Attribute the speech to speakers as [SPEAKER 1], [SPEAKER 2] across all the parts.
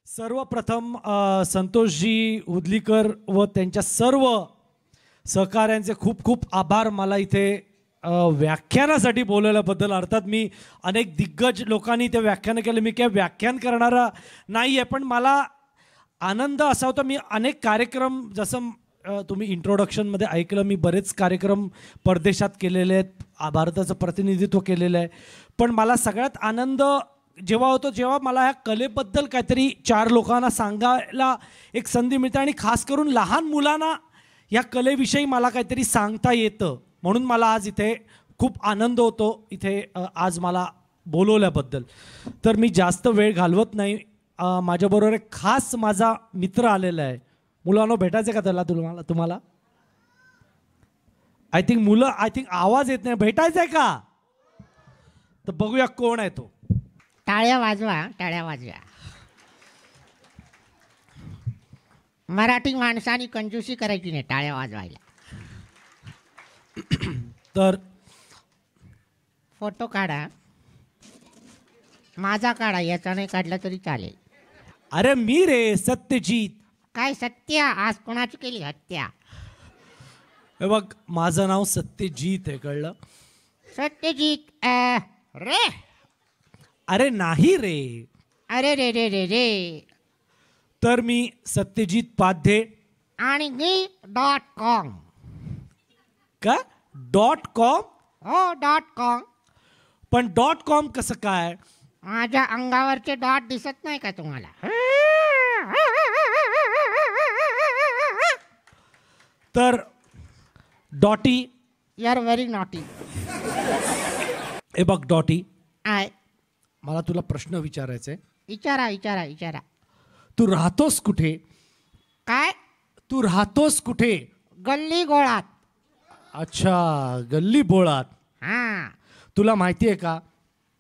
[SPEAKER 1] सर्वप्रथम संतोषजी उदलीकर व त्यांच्या सर्व सहकाऱ्यांचे खूप खूप आभार. मला इथे व्याख्यानासाठी बोलवल्याबद्दल. अर्थात मी अनेक दिग्गज लोकांनी ते व्याख्यान केले, मी काय व्याख्यान करणारा नाही आहे, पण मला आनंद असा होता. मी अनेक कार्यक्रम, जसं तुम्ही इंट्रोडक्शनमध्ये ऐकलं, मी बरेच कार्यक्रम परदेशात केलेले आहेत, भारताचं प्रतिनिधित्व केलेलं आहे. पण मला सगळ्यात आनंद जेव्हा होतो जेव्हा मला ह्या कलेबद्दल काहीतरी चार लोकांना सांगायला एक संधी मिळते, आणि खास करून लहान मुलांना या कलेविषयी मला काहीतरी सांगता येतं. म्हणून मला आज इथे खूप आनंद होतो इथे आज मला बोलवल्याबद्दल. तर मी जास्त वेळ घालवत नाही. माझ्याबरोबर एक खास माझा मित्र आलेला आहे. मुलांना भेटायचं का त्याला? तुम्हाला आय थिंक आवाज येत नाही. भेटायचं आहे का? तर बघूया कोण आहे तो.
[SPEAKER 2] टाळ्या वाजवा, टाळ्या वाजवा. मराठी माणसाने कंजूसी करायची नाही टाळ्या वाजवायला.
[SPEAKER 1] तर
[SPEAKER 2] फोटो काढा, माझा काढा, याचा नाही काढला तरी चालेल.
[SPEAKER 1] अरे मी रे सत्यजित.
[SPEAKER 2] काय सत्या? आज कोणाची केली हत्या?
[SPEAKER 1] हे बघ, माझं नाव सत्यजित आहे, कळलं?
[SPEAKER 2] सत्यजित रे?
[SPEAKER 1] अरे नाही रे.
[SPEAKER 2] अरे रे रे रे रे.
[SPEAKER 1] तर मी सत्यजित पाध्ये.
[SPEAKER 2] आणि मी .com.
[SPEAKER 1] का .com?
[SPEAKER 2] हो .com.
[SPEAKER 1] पण .com कसं काय?
[SPEAKER 2] माझ्या अंगावरचे डॉट दिसत नाही का तुम्हाला?
[SPEAKER 1] तर Dotty.
[SPEAKER 2] You are very naughty.
[SPEAKER 1] हे बघ डॉटी,
[SPEAKER 2] आय.
[SPEAKER 1] मला तुला प्रश्न विचारायचा आहे.
[SPEAKER 2] विचारा विचारा विचारा.
[SPEAKER 1] तू राहतोस कुठे?
[SPEAKER 2] काय?
[SPEAKER 1] तू राहतोस कुठे?
[SPEAKER 2] गल्ली गोळात.
[SPEAKER 1] अच्छा, गल्ली बोळात.
[SPEAKER 2] हां.
[SPEAKER 1] तुला माहिती आहे का,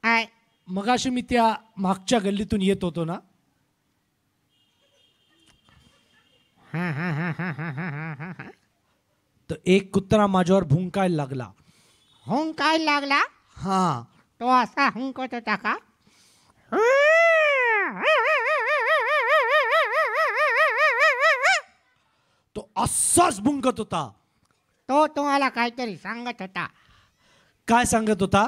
[SPEAKER 2] आय.
[SPEAKER 1] मगाशी मी त्या मागच्या गल्लीतून येत होतो ना,
[SPEAKER 2] हां हां हां हां हां हां हां हां.
[SPEAKER 1] तर एक कुत्रा माझ्यावर भुंकायला लागला.
[SPEAKER 2] हुंकायला लागला?
[SPEAKER 1] हां.
[SPEAKER 2] तो असा हुंकत होता का?
[SPEAKER 1] तो असाच भुंकत होता.
[SPEAKER 2] तो तुम्हाला काहीतरी सांगत होता.
[SPEAKER 1] काय सांगत होता?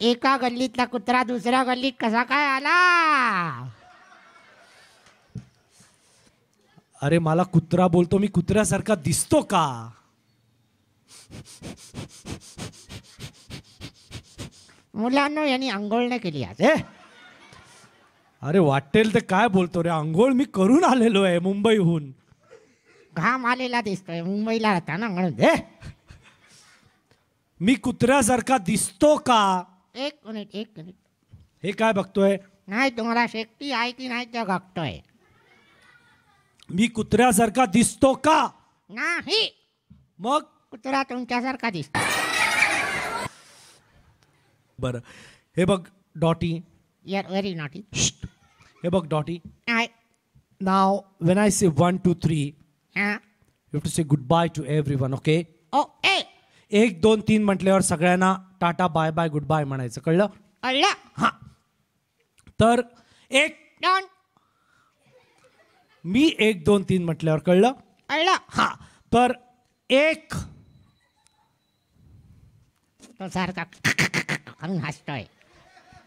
[SPEAKER 2] एका गल्लीतला कुत्रा दुसऱ्या गल्लीत कसा काय आला?
[SPEAKER 1] अरे मला कुत्रा बोलतो, मी कुत्र्यासारखा दिसतो का?
[SPEAKER 2] मुलांनो, यांनी आंघोळ नाही केली आज.
[SPEAKER 1] अरे वाटेल ते काय बोलतो रे. आंघोळ मी करून आलेलो आहे मुंबईहून.
[SPEAKER 2] घाम आलेला दिसतोय, मुंबईला राहता ना म्हणून.
[SPEAKER 1] मी कुत्र्यासारखा दिसतो का?
[SPEAKER 2] एक मिनिट एक मिनिट.
[SPEAKER 1] हे काय बघतोय?
[SPEAKER 2] नाही, तुम्हाला शेकटी आहे की नाही ते बघतोय.
[SPEAKER 1] मी कुत्र्यासारखा दिसतो का?
[SPEAKER 2] नाही.
[SPEAKER 1] मग
[SPEAKER 2] कुत्रा तुमच्यासारखा दिसतो.
[SPEAKER 1] बरं, हे बघ Dotty.
[SPEAKER 2] You are very naughty.
[SPEAKER 1] हे बघ Dotty.
[SPEAKER 2] I.
[SPEAKER 1] Now when I say 1 2 3
[SPEAKER 2] हां.
[SPEAKER 1] You have to say good bye to everyone. Okay?
[SPEAKER 2] Okay.
[SPEAKER 1] 1 2 3 म्हटल्यावर सगळ्यांना tata bye bye good bye म्हणायचं, कळलं?
[SPEAKER 2] कळलं.
[SPEAKER 1] हां. तर 1
[SPEAKER 2] दोन.
[SPEAKER 1] मी 1 2 3 म्हटल्यावर कळलं?
[SPEAKER 2] कळलं.
[SPEAKER 1] हां. तर 1.
[SPEAKER 2] तो सारखा म्हणून हसतोय,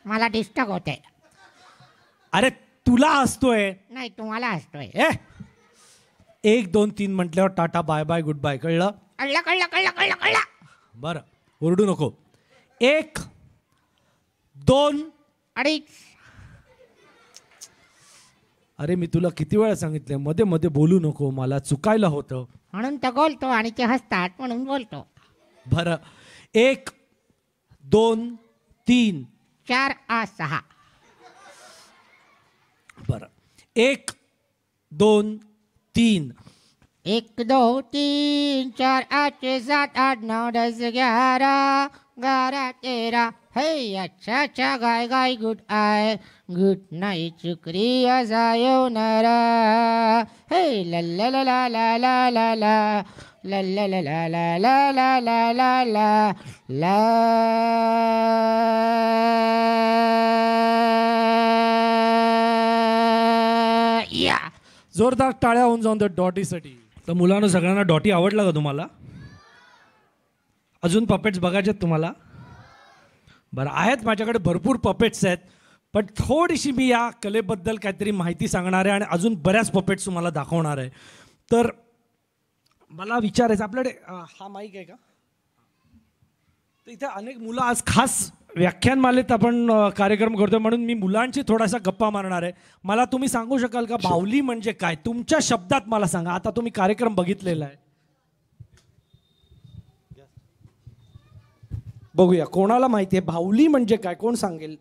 [SPEAKER 2] मला डिस्टर्ब होते.
[SPEAKER 1] अरे तुला हसतोय?
[SPEAKER 2] नाही, तुम्हाला हसतोय.
[SPEAKER 1] 1 2 3 म्हटल्यावर tata bye bye good bye, कळलं?
[SPEAKER 2] कळलं कळलं कळलं कळलं कळलं.
[SPEAKER 1] बरं, ओरडू नको. 1 2
[SPEAKER 2] अडीच.
[SPEAKER 1] अरे मी तुला किती वेळा सांगितलं मध्ये मध्ये बोलू नको, मला चुकायला होतं.
[SPEAKER 2] म्हणून तर बोलतो आणि ते हसतात म्हणून बोलतो.
[SPEAKER 1] बरं, 1 2 3
[SPEAKER 2] 4 5 6.
[SPEAKER 1] बरं, 1 2 3
[SPEAKER 2] 1 2 3 4 5 6 7 8 9 10 11 12 13. हे अच्छा अच्छा bye bye good bye good night शुक्रिया सायोनारा. हे ला ला ला ला ला ला ला ला ला ला ला ला ला ला ला ला ला ला ला. या
[SPEAKER 1] जोरदार टाळ्या होऊन जाऊन त्या डॉटीसाठी. तर मुलांना सगळ्यांना डॉटी आवडला का तुम्हाला? अजून पपेट्स बघायचे आहेत तुम्हाला? बरं, आहेत माझ्याकडे भरपूर पपेट्स आहेत, पण थोडीशी मी या कलेबद्दल काहीतरी माहिती सांगणार आहे आणि अजून बऱ्याच पपेट्स तुम्हाला दाखवणार आहे. तर मला विचारायचं, आपल्याकडे हा माईक आहे का? तर इथे अनेक मुलं आज खास व्याख्यानमालेत आपण कार्यक्रम करतो, म्हणून मी मुलांची थोडासा गप्पा मारणार आहे. मला तुम्ही सांगू शकाल का बाहुली म्हणजे काय? तुमच्या शब्दात मला सांगा. आता तुम्ही कार्यक्रम बघितलेला आहे, बघूया कोणाला माहिती आहे बाहुली म्हणजे काय. कोण सांगेल?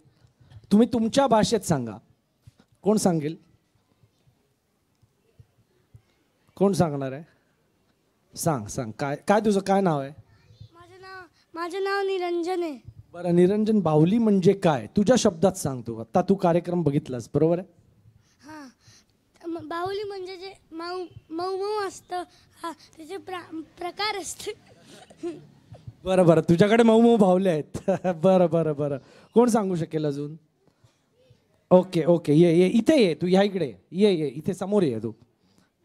[SPEAKER 1] तुम्ही तुमच्या भाषेत सांगा. कोण सांगेल? कोण सांगणार आहे? सांग सांग. काय काय तुझं काय नाव आहे?
[SPEAKER 3] माझं नाव निरंजन आहे.
[SPEAKER 1] बरं निरंजन, बाहुली म्हणजे काय तुझ्या शब्दात सांग. तू आता तू कार्यक्रम बघितलास बरोबर आहे?
[SPEAKER 3] हां, बाहुली म्हणजे जे मऊ मऊ मऊ असतं, हा त्याचे प्रकार असते.
[SPEAKER 1] बरं बरं, तुझ्याकडे मऊ मऊ बाहुले आहेत. बरं बरं बरं, कोण सांगू शकेल अजून? ओके ओके, ये ये इथे ये, तू ह्या इकडे ये, ये इथे समोर ये, तू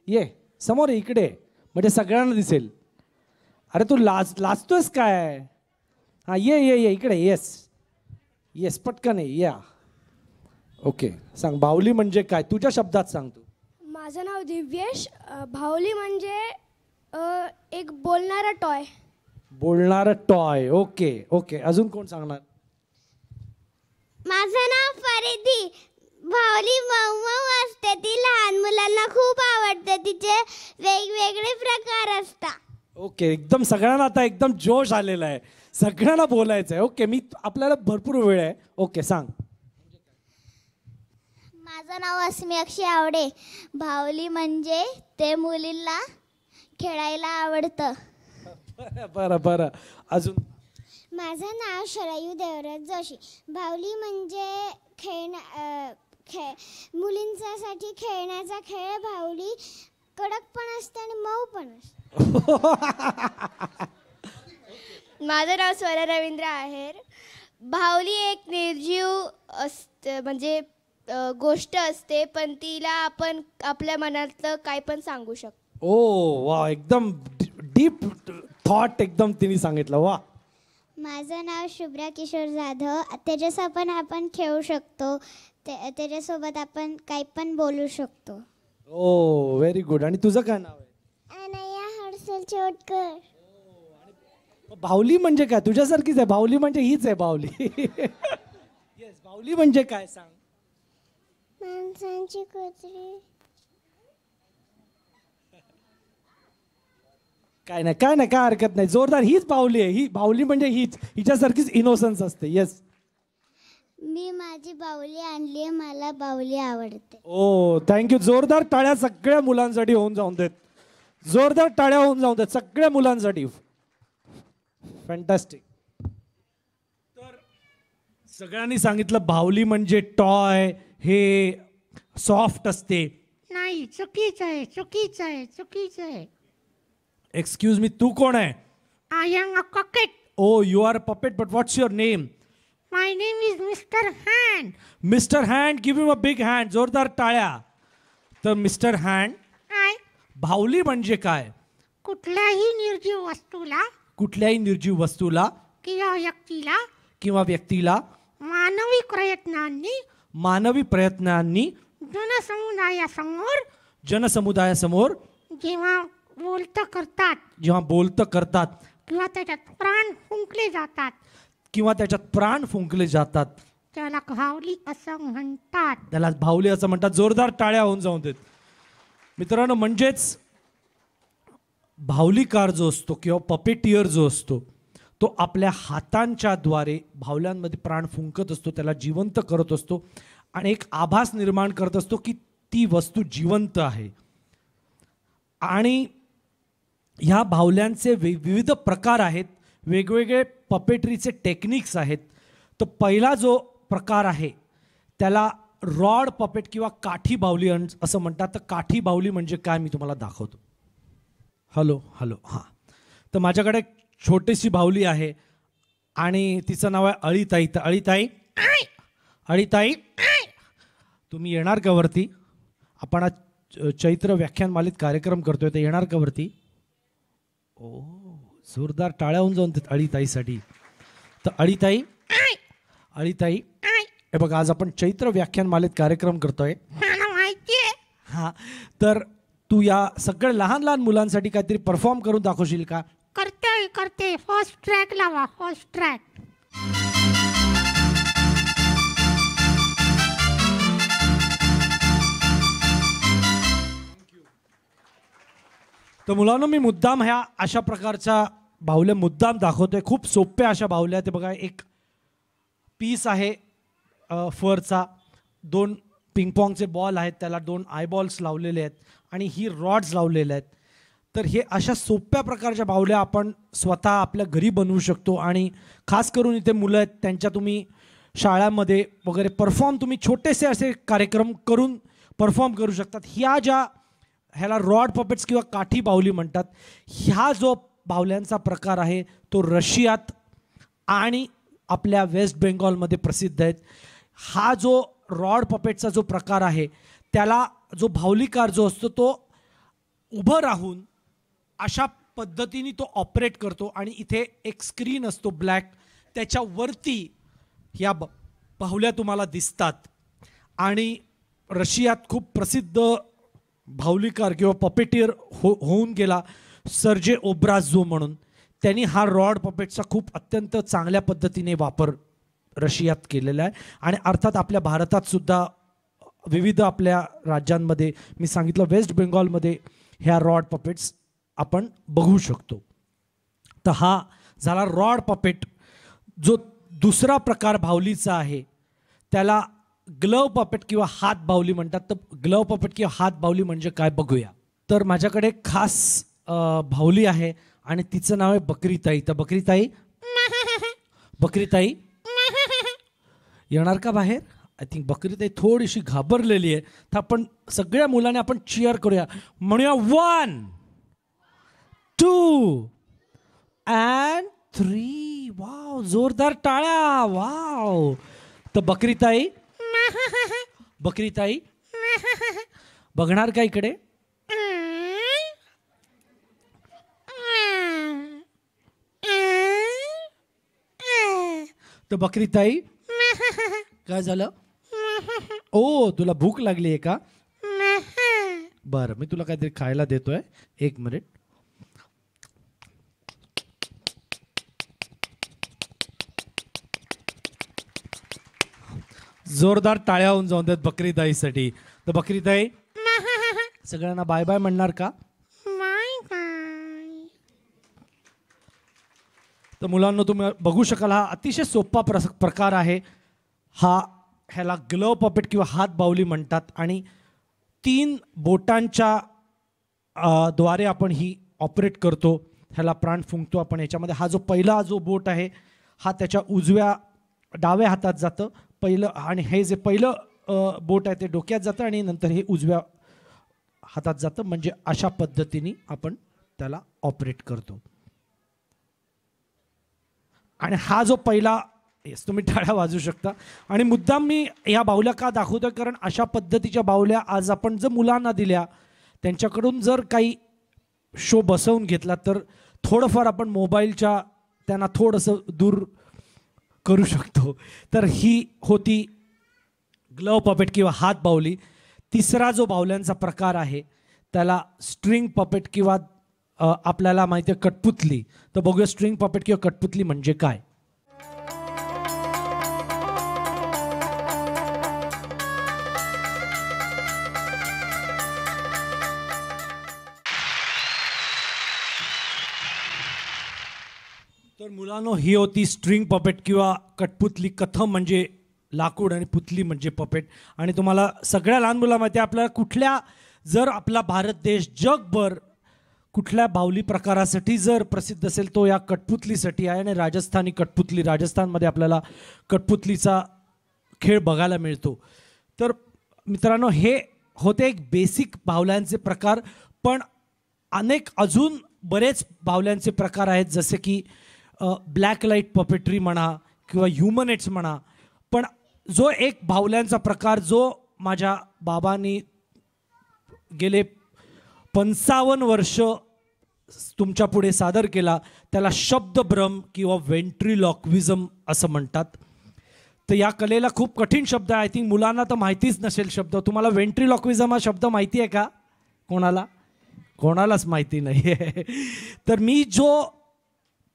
[SPEAKER 1] ये समोर ये इकडे, म्हणजे सगळ्यांना दिसेल. अरे तू लाजतोयस काय? हां ये ये ये इकडे. येस येस, पटकन ये, या. ओके सांग, बाहुली म्हणजे काय तुझ्या शब्दात सांग तू.
[SPEAKER 3] माझं नाव दिव्येश. बाहुली म्हणजे एक बोलणारा टॉय.
[SPEAKER 1] बोलणारं टॉय. ओके ओके, अजून कोण सांगणार?
[SPEAKER 4] माझं नाव फरीदी. बाहुली मऊ मऊ असते, ती लहान मुलांना खूप आवडते, तिचे वेगवेगळे प्रकार असतात.
[SPEAKER 1] ओके, एकदम सगळ्यांना आता एकदम जोश आलेला आहे, सगळ्यांना बोलायचं आहे. ओके, मी आपल्याला भरपूर वेळ आहे. ओके सांग.
[SPEAKER 4] माझं नाव अस्मी अक्षय आवडे. बाहुली म्हणजे ते मुलींना खेळायला आवडतं.
[SPEAKER 1] बरं बरं, अजून?
[SPEAKER 4] माझं नाव शरायू देवराज जोशी. बाहुली म्हणजे मुलींसाठी खेळण्याचा खेळ. बाहुली कडक पण असते आणि मऊ पण असते.
[SPEAKER 3] माझं नाव स्वरा रवींद्र आहेर. बाहुली एक निर्जीव असते, म्हणजे गोष्ट असते, पण तिला आपण आपल्या मनातलं काय पण सांगू शकतो.
[SPEAKER 1] ओ वा, एकदम डीप थॉट एकदम तिने सांगितलं. वा.
[SPEAKER 4] माझं नाव शुभ्रा किशोर जाधव. त्याच्यासोबत आपण खेळू शकतो, त्याच्यासोबत आपण काही पण बोलू शकतो.
[SPEAKER 1] ओ व्हेरी गुड. आणि तुझं काय नाव आहे?
[SPEAKER 4] अनया हर्षल चोटकर.
[SPEAKER 1] बाहुली म्हणजे काय? तुझ्यासारखीच आहे बाहुली, म्हणजे हीच आहे बाहुली. येस, बाहुली म्हणजे काय सांग.
[SPEAKER 4] माणसांची कुत्री.
[SPEAKER 1] काय नाही काय नाही, काय हरकत नाही. जोरदार, हीच बाहुली आहे. ही बाहुली म्हणजे हीच, हिच्यासारखीच इनोसन्स असते. येस.
[SPEAKER 4] मी माझी बाहुली आणली आहे, मला बाहुली आवडते.
[SPEAKER 1] ओ थँक्यू. जोरदार टाळ्या सगळ्या मुलांसाठी होऊन जाऊन देत. जोरदार टाळ्या होऊन जाऊन देत सगळ्या मुलांसाठी. फॅन्टॅस्टिक. तर सगळ्यांनी सांगितलं बाहुली म्हणजे टॉय, हे सॉफ्ट असते.
[SPEAKER 2] नाही, चुकीचं आहे, चुकीचं आहे, चुकीचं आहे.
[SPEAKER 1] एक्सक्यूज मी, तू कोण आहे?
[SPEAKER 2] I am a coquette.
[SPEAKER 1] Oh you are a puppet, but what's your name?
[SPEAKER 2] My name is mister hand.
[SPEAKER 1] Mister hand, give him a big hand. जोरदार टाळ्या. तर मिस्टर हँड,
[SPEAKER 2] काय?
[SPEAKER 1] बाहुली म्हणजे काय?
[SPEAKER 2] कुठल्याही निर्जीव वस्तूला,
[SPEAKER 1] कुठल्याही निर्जीव वस्तूला
[SPEAKER 2] किंवा व्यक्तीला
[SPEAKER 1] मानवी प्रयत्नांनी जनसमुदायासमोर
[SPEAKER 2] जेव्हा
[SPEAKER 1] बोलतं करतात
[SPEAKER 2] किंवा त्याच्यात
[SPEAKER 1] प्राण फुंकले जातात
[SPEAKER 2] त्याला बाहुली असं म्हणतात.
[SPEAKER 1] त्याला बाहुली असं म्हणतात. जोरदार टाळ्या होऊन जाऊन देत. मित्रांनो, म्हणजेच बाहुलीकार जो असतो किंवा पपेटियर जो असतो, तो आपल्या हातांच्या द्वारे बाहुल्यांमध्ये प्राण फुंकत असतो, त्याला जिवंत करत असतो आणि एक आभास निर्माण करत असतो की ती वस्तू जिवंत आहे. आणि ह्या बाहुल्यांचे विविध प्रकार आहेत, वेगवेगळे पपेट्रीचे टेक्निक्स आहेत. तर पहिला जो प्रकार आहे त्याला रॉड पपेट किंवा काठी बाहुली असं म्हणतात. तर काठी बाहुली म्हणजे काय मी तुम्हाला दाखवतो. हॅलो हॅलो, हां. तर माझ्याकडे एक छोटीशी बाहुली आहे आणि तिचं नाव आहे अळीताई. तर अळीताई, तुम्ही येणार का वरती? आपण आज चैत्र व्याख्यानमालेत कार्यक्रम करतोय तर येणार का वरती? ओ जोरदार टाळ्या होऊन जाऊन अळीताईसाठी. तर अळीताई हे बघा, आज आपण चैत्र व्याख्यानमालेत कार्यक्रम करतोय. हा, तर तू या सगळ्या लहान लहान मुलांसाठी काहीतरी परफॉर्म करून दाखवशील का?
[SPEAKER 2] करते. फर्स्ट ट्रॅक लावा, फर्स्ट ट्रॅक.
[SPEAKER 1] तर मुलांनो, मी मुद्दाम ह्या अशा प्रकारच्या बाहुल्या मुद्दाम दाखवतोय. खूप सोप्या अशा बाहुल्या. ते बघा, एक पीस आहे फरचा, 2 पिंगपॉंगचे बॉल आहेत, त्याला 2 आयबॉल्स लावलेले आहेत आणि ही रॉड्स लावलेले आहेत. तर हे अशा सोप्या प्रकारच्या बाहुल्या आपण स्वतः आपल्या घरी बनवू शकतो. आणि खास करून इथे मुलं आहेत, त्यांच्या तुम्ही शाळांमध्ये वगैरे परफॉर्म, तुम्ही छोटेसे असे कार्यक्रम करून परफॉर्म करू शकतात. ह्याला रॉड पपेट्स किंवा काठी बाहुली म्हणतात. ह्या जो बाहुल्यांचा प्रकार आहे तो रशियात आणि आपल्या वेस्ट बेंगॉलमध्ये प्रसिद्ध आहेत. हा जो रॉड पपेटचा जो प्रकार आहे, त्याला जो बाहुलीकार जो असतो तो उभं राहून अशा पद्धतीने तो ऑपरेट करतो. आणि इथे एक स्क्रीन असतो ब्लॅक, त्याच्यावरती ह्या बाहुल्या तुम्हाला दिसतात. आणि रशियात खूप प्रसिद्ध बाहुलीकार किंवा पपेटियर होऊन गेला सर्जे ओब्राझो म्हणून. त्यांनी हा रॉड पपेटचा खूप अत्यंत चांगल्या पद्धतीने वापर रशियात केलेला आहे. आणि अर्थात आपल्या भारतात सुद्धा विविध आपल्या राज्यांमध्ये, मी सांगितलं वेस्ट बेंगॉलमध्ये ह्या रॉड पपेट्स आपण बघू शकतो. तर हा झाला रॉड पपेट. जो दुसरा प्रकार बाहुलीचा आहे त्याला ग्लव पपेट किंवा हात बाहुली म्हणतात. तर ग्लव पपेट किंवा हात बाहुली म्हणजे काय बघूया. तर माझ्याकडे खास बाहुली आहे आणि तिचं नाव आहे बकरीताई. तर बकरीताई येणार का बाहेर? आय थिंक बकरीताई थोडीशी घाबरलेली आहे. तर आपण सगळ्या मुलांनी आपण चिअर करूया, म्हणूया 1 2 and 3. वाव, जोरदार टाळ्या. वाव. तर बकरीताई बघणार का इकडे? तर बकरीताई काय झालं? ओ, तुला भूक लागली आहे का? बरं, मी तुला काहीतरी खायला देतोय. 1 मिनिट. जोरदार टाळ्या होऊन जाऊन देत बकरीताईसाठी. तर बकरीताई सगळ्यांना बाय बाय म्हणणार का? तर मुलांना तुम्ही बघू शकाल, हा अतिशय सोपा प्रकार आहे. ह्याला ग्लव पपेट किंवा हात बाहुली म्हणतात. आणि 3 बोटांच्या द्वारे आपण ही ऑपरेट करतो. ह्याला प्राण फुंकतो आपण याच्यामध्ये. हा जो पहिला जो बोट आहे हा त्याच्या डाव्या हातात जातं पहिलं, आणि हे जे पहिलं बोट आहे ते डोक्यात जातं आणि नंतर हे उजव्या हातात जातं. म्हणजे अशा पद्धतीने आपण त्याला ऑपरेट करतो. आणि हा जो पहिला, तुम्ही टाळ्या वाजवू शकता. आणि मुद्दाम मी ह्या बाहुल्या का दाखवतोय, कारण अशा पद्धतीच्या बाहुल्या आज आपण जर मुलांना दिल्या, त्यांच्याकडून जर काही शो बसवून घेतला तर थोडंफार आपण मोबाईलच्या त्यांना थोडंसं दूर करू शकतो. तर ही होती ग्लव पपेट किंवा हात बाहुली. तिसरा जो बाहुल्यांचा प्रकार आहे त्याला स्ट्रिंग पपेट किंवा आपल्याला माहिती आहे कठपुतली. तर बघूया स्ट्रिंग पपेट किंवा कठपुतली म्हणजे काय. तर मुलांनो, ही होती स्ट्रिंग पपेट किंवा कठपुतली. कथम म्हणजे लाकूड आणि पुतली म्हणजे पपेट. आणि तुम्हाला सगळ्या लहान मुला माहिती आहे, आपल्याला जर आपला भारत देश जगभर कुठल्या बाहुली प्रकारासाठी जर प्रसिद्ध असेल तो या कठपुतलीसाठी आहे. आणि राजस्थानी कठपुतली, राजस्थानमध्ये आपल्याला कठपुतलीचा खेळ बघायला मिळतो. तर मित्रांनो, हे होते एक बेसिक बाहुल्यांचे प्रकार. पण अनेक अजून बरेच बाहुल्यांचे प्रकार आहेत, जसे की ब्लॅक लाईट पपेट्री म्हणा किंवा ह्युमनेट्स म्हणा. पण जो एक बाहुल्यांचा प्रकार जो माझ्या बाबांनी गेले 55 वर्ष तुमच्या पुढे सादर केला त्याला शब्दभ्रम किंवा व्हेंट्रिलॉक्विझम असं म्हणतात. तर या कलेला खूप कठीण शब्द आहे. आय थिंक मुलांना तर माहितीच नसेल शब्द. तुम्हाला व्हेंट्रिलॉक्विझम हा शब्द माहिती आहे का? कोणालाच माहिती नाही आहे. तर मी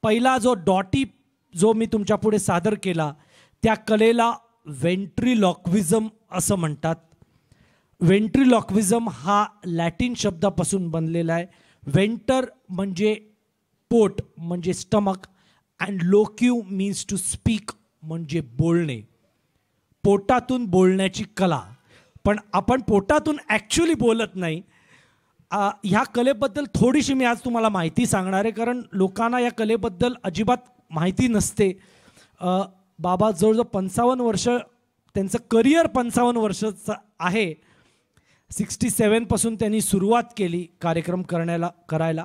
[SPEAKER 1] पहिला डॉटी जो मी तुमच्या पुढे सादर केला त्या कलेला व्हेंट्रिलॉक्विझम असं म्हणतात. व्हेंट्रिलॉक्विझम हा लॅटिन शब्दापासून बनलेला आहे. व्हेंटर म्हणजे पोट म्हणजे stomach and loqui means to speak म्हणजे बोलणे. पोटातून बोलण्याची कला. पण आपण पोटातून ॲक्च्युली बोलत नाही. ह्या कलेबद्दल थोडीशी मी आज तुम्हाला माहिती सांगणार आहे कारण लोकांना या कलेबद्दल अजिबात माहिती नसते. बाबा जवळजवळ 55 वर्ष त्यांचं करिअर 55 वर्षाचं आहे. 67 त्यांनी सुरुवात केली कार्यक्रम करायला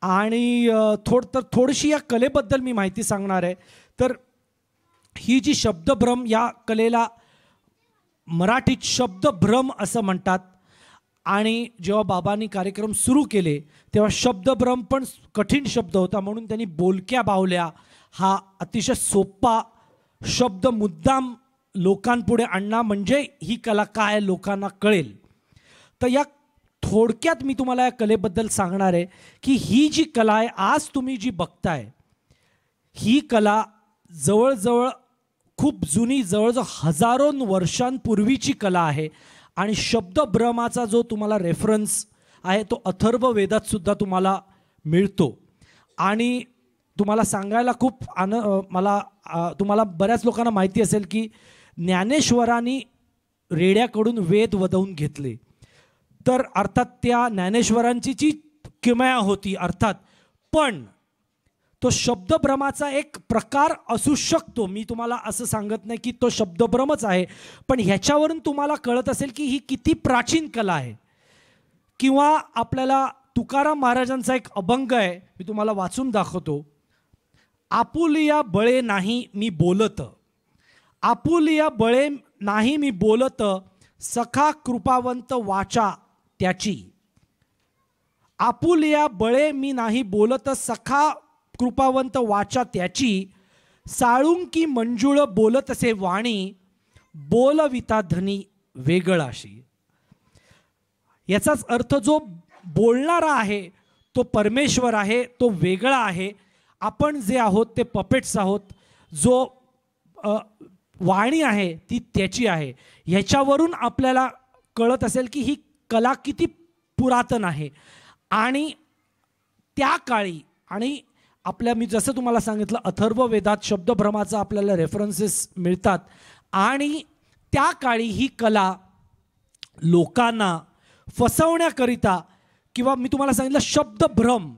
[SPEAKER 1] आणि थोडीशी या कलेबद्दल मी माहिती सांगणार आहे. तर ही जी शब्दभ्रम या कलेला मराठीत शब्दभ्रम असं म्हणतात. आणि जेव्हा बाबांनी कार्यक्रम सुरू केले तेव्हा शब्दभ्रम पण कठीण शब्द होता म्हणून त्यांनी बोलक्या बाहुल्या हा अतिशय सोपा शब्द मुद्दाम लोकांपुढे आणला म्हणजे ही कला काय लोकांना कळेल. तर या थोडक्यात मी तुम्हाला या कलेबद्दल सांगणार आहे की ही जी कला आहे आज तुम्ही जी बघताय ही कला जवळजवळ खूप जुनी जवळजवळ हजारो वर्षांपूर्वीची कला आहे. आणि शब्दभ्रमाचा जो तुम्हाला रेफरन्स आहे तो अथर्व वेदात सुद्धा तुम्हाला मिळतो. आणि तुम्हाला सांगायला खूप तुम्हाला बऱ्याच लोकांना माहिती असेल की ज्ञानेश्वरांनी रेड्याकडून वेद वदवून घेतले. तर अर्थात त्या ज्ञानेश्वरांची जी किमया होती अर्थात पण तो शब्दभ्रमाचा एक प्रकार असू शकतो. मी तुम्हाला असं सांगत नाही की तो शब्दभ्रमच आहे पण ह्याच्यावरून तुम्हाला कळत असेल की ही किती प्राचीन कला आहे. किंवा आपल्याला तुकाराम महाराजांचा एक अभंग आहे मी तुम्हाला वाचून दाखवतो. आपुलिया बळे नाही मी बोलत, आपुलिया बळे नाही मी बोलत, सखा कृपावंत वाचा त्याची. आपुलिया बळे मी नाही बोलत, सखा कृपावंत वाचा त्याची. साळुंकी मंजुळ बोलत असे वाणी, बोलविता धनी वेगळाशी. याचाच अर्थ जो बोलणारा आहे तो परमेश्वर आहे, तो वेगळा आहे. आपण जे आहोत ते पपेट्स आहोत. जो वाणी आहे ती त्याची आहे. ह्याच्यावरून आपल्याला कळत असेल की ही कला किती पुरातन आहे. आणि त्या काळी आणि मी जसं तुम्हाला सांगितलं अथर्व वेदात शब्दभ्रमाचा आपल्याला रेफरन्सेस मिळतात. आणि त्या काळी ही कला लोकांना फसवण्याकरिता किंवा मी तुम्हाला सांगितलं शब्दभ्रम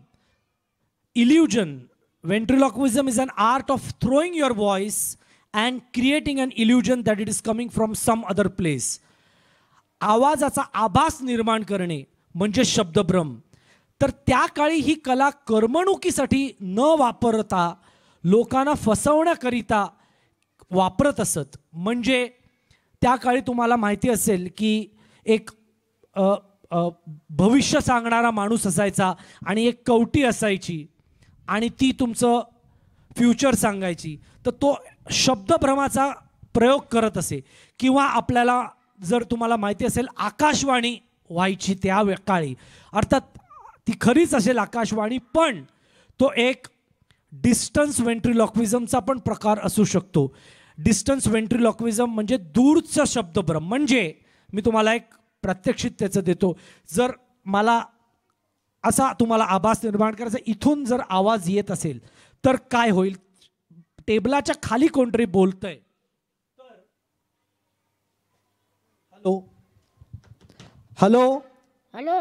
[SPEAKER 1] illusion. Ventriloquism is an art of throwing your voice and creating an illusion that it is coming from some other place. आवाजाचा आभास निर्माण करणे म्हणजे शब्दभ्रम. तर त्या काळी ही कला करमणुकीसाठी न वापरता लोकांना फसवण्याकरिता वापरत असत. म्हणजे त्या काळी तुम्हाला माहिती असेल की एक भविष्य सांगणारा माणूस असायचा आणि एक कवटी असायची आणि ती तुमचं फ्युचर सांगायची. तर तो शब्दभ्रमाचा प्रयोग करत असे. किंवा आपल्याला जर तुम्हाला माहिती असेल आकाशवाणी व्हायची त्या काळी. अर्थात ती खरीच असेल आकाशवाणी पण तो एक डिस्टन्स व्हेंट्रिलॉक्विझमचा पण प्रकार असू शकतो. डिस्टन्स व्हेंट्रिलॉक्विझम म्हणजे दूरचं शब्दभ्रम. म्हणजे मी तुम्हाला एक प्रात्यक्षिक त्याचं देतो. जर मला असा तुम्हाला आभास निर्माण करायचा इथून जर आवाज येत असेल तर काय होईल. टेबलाच्या खाली कोणतरी बोलतंय तर hello hello
[SPEAKER 2] hello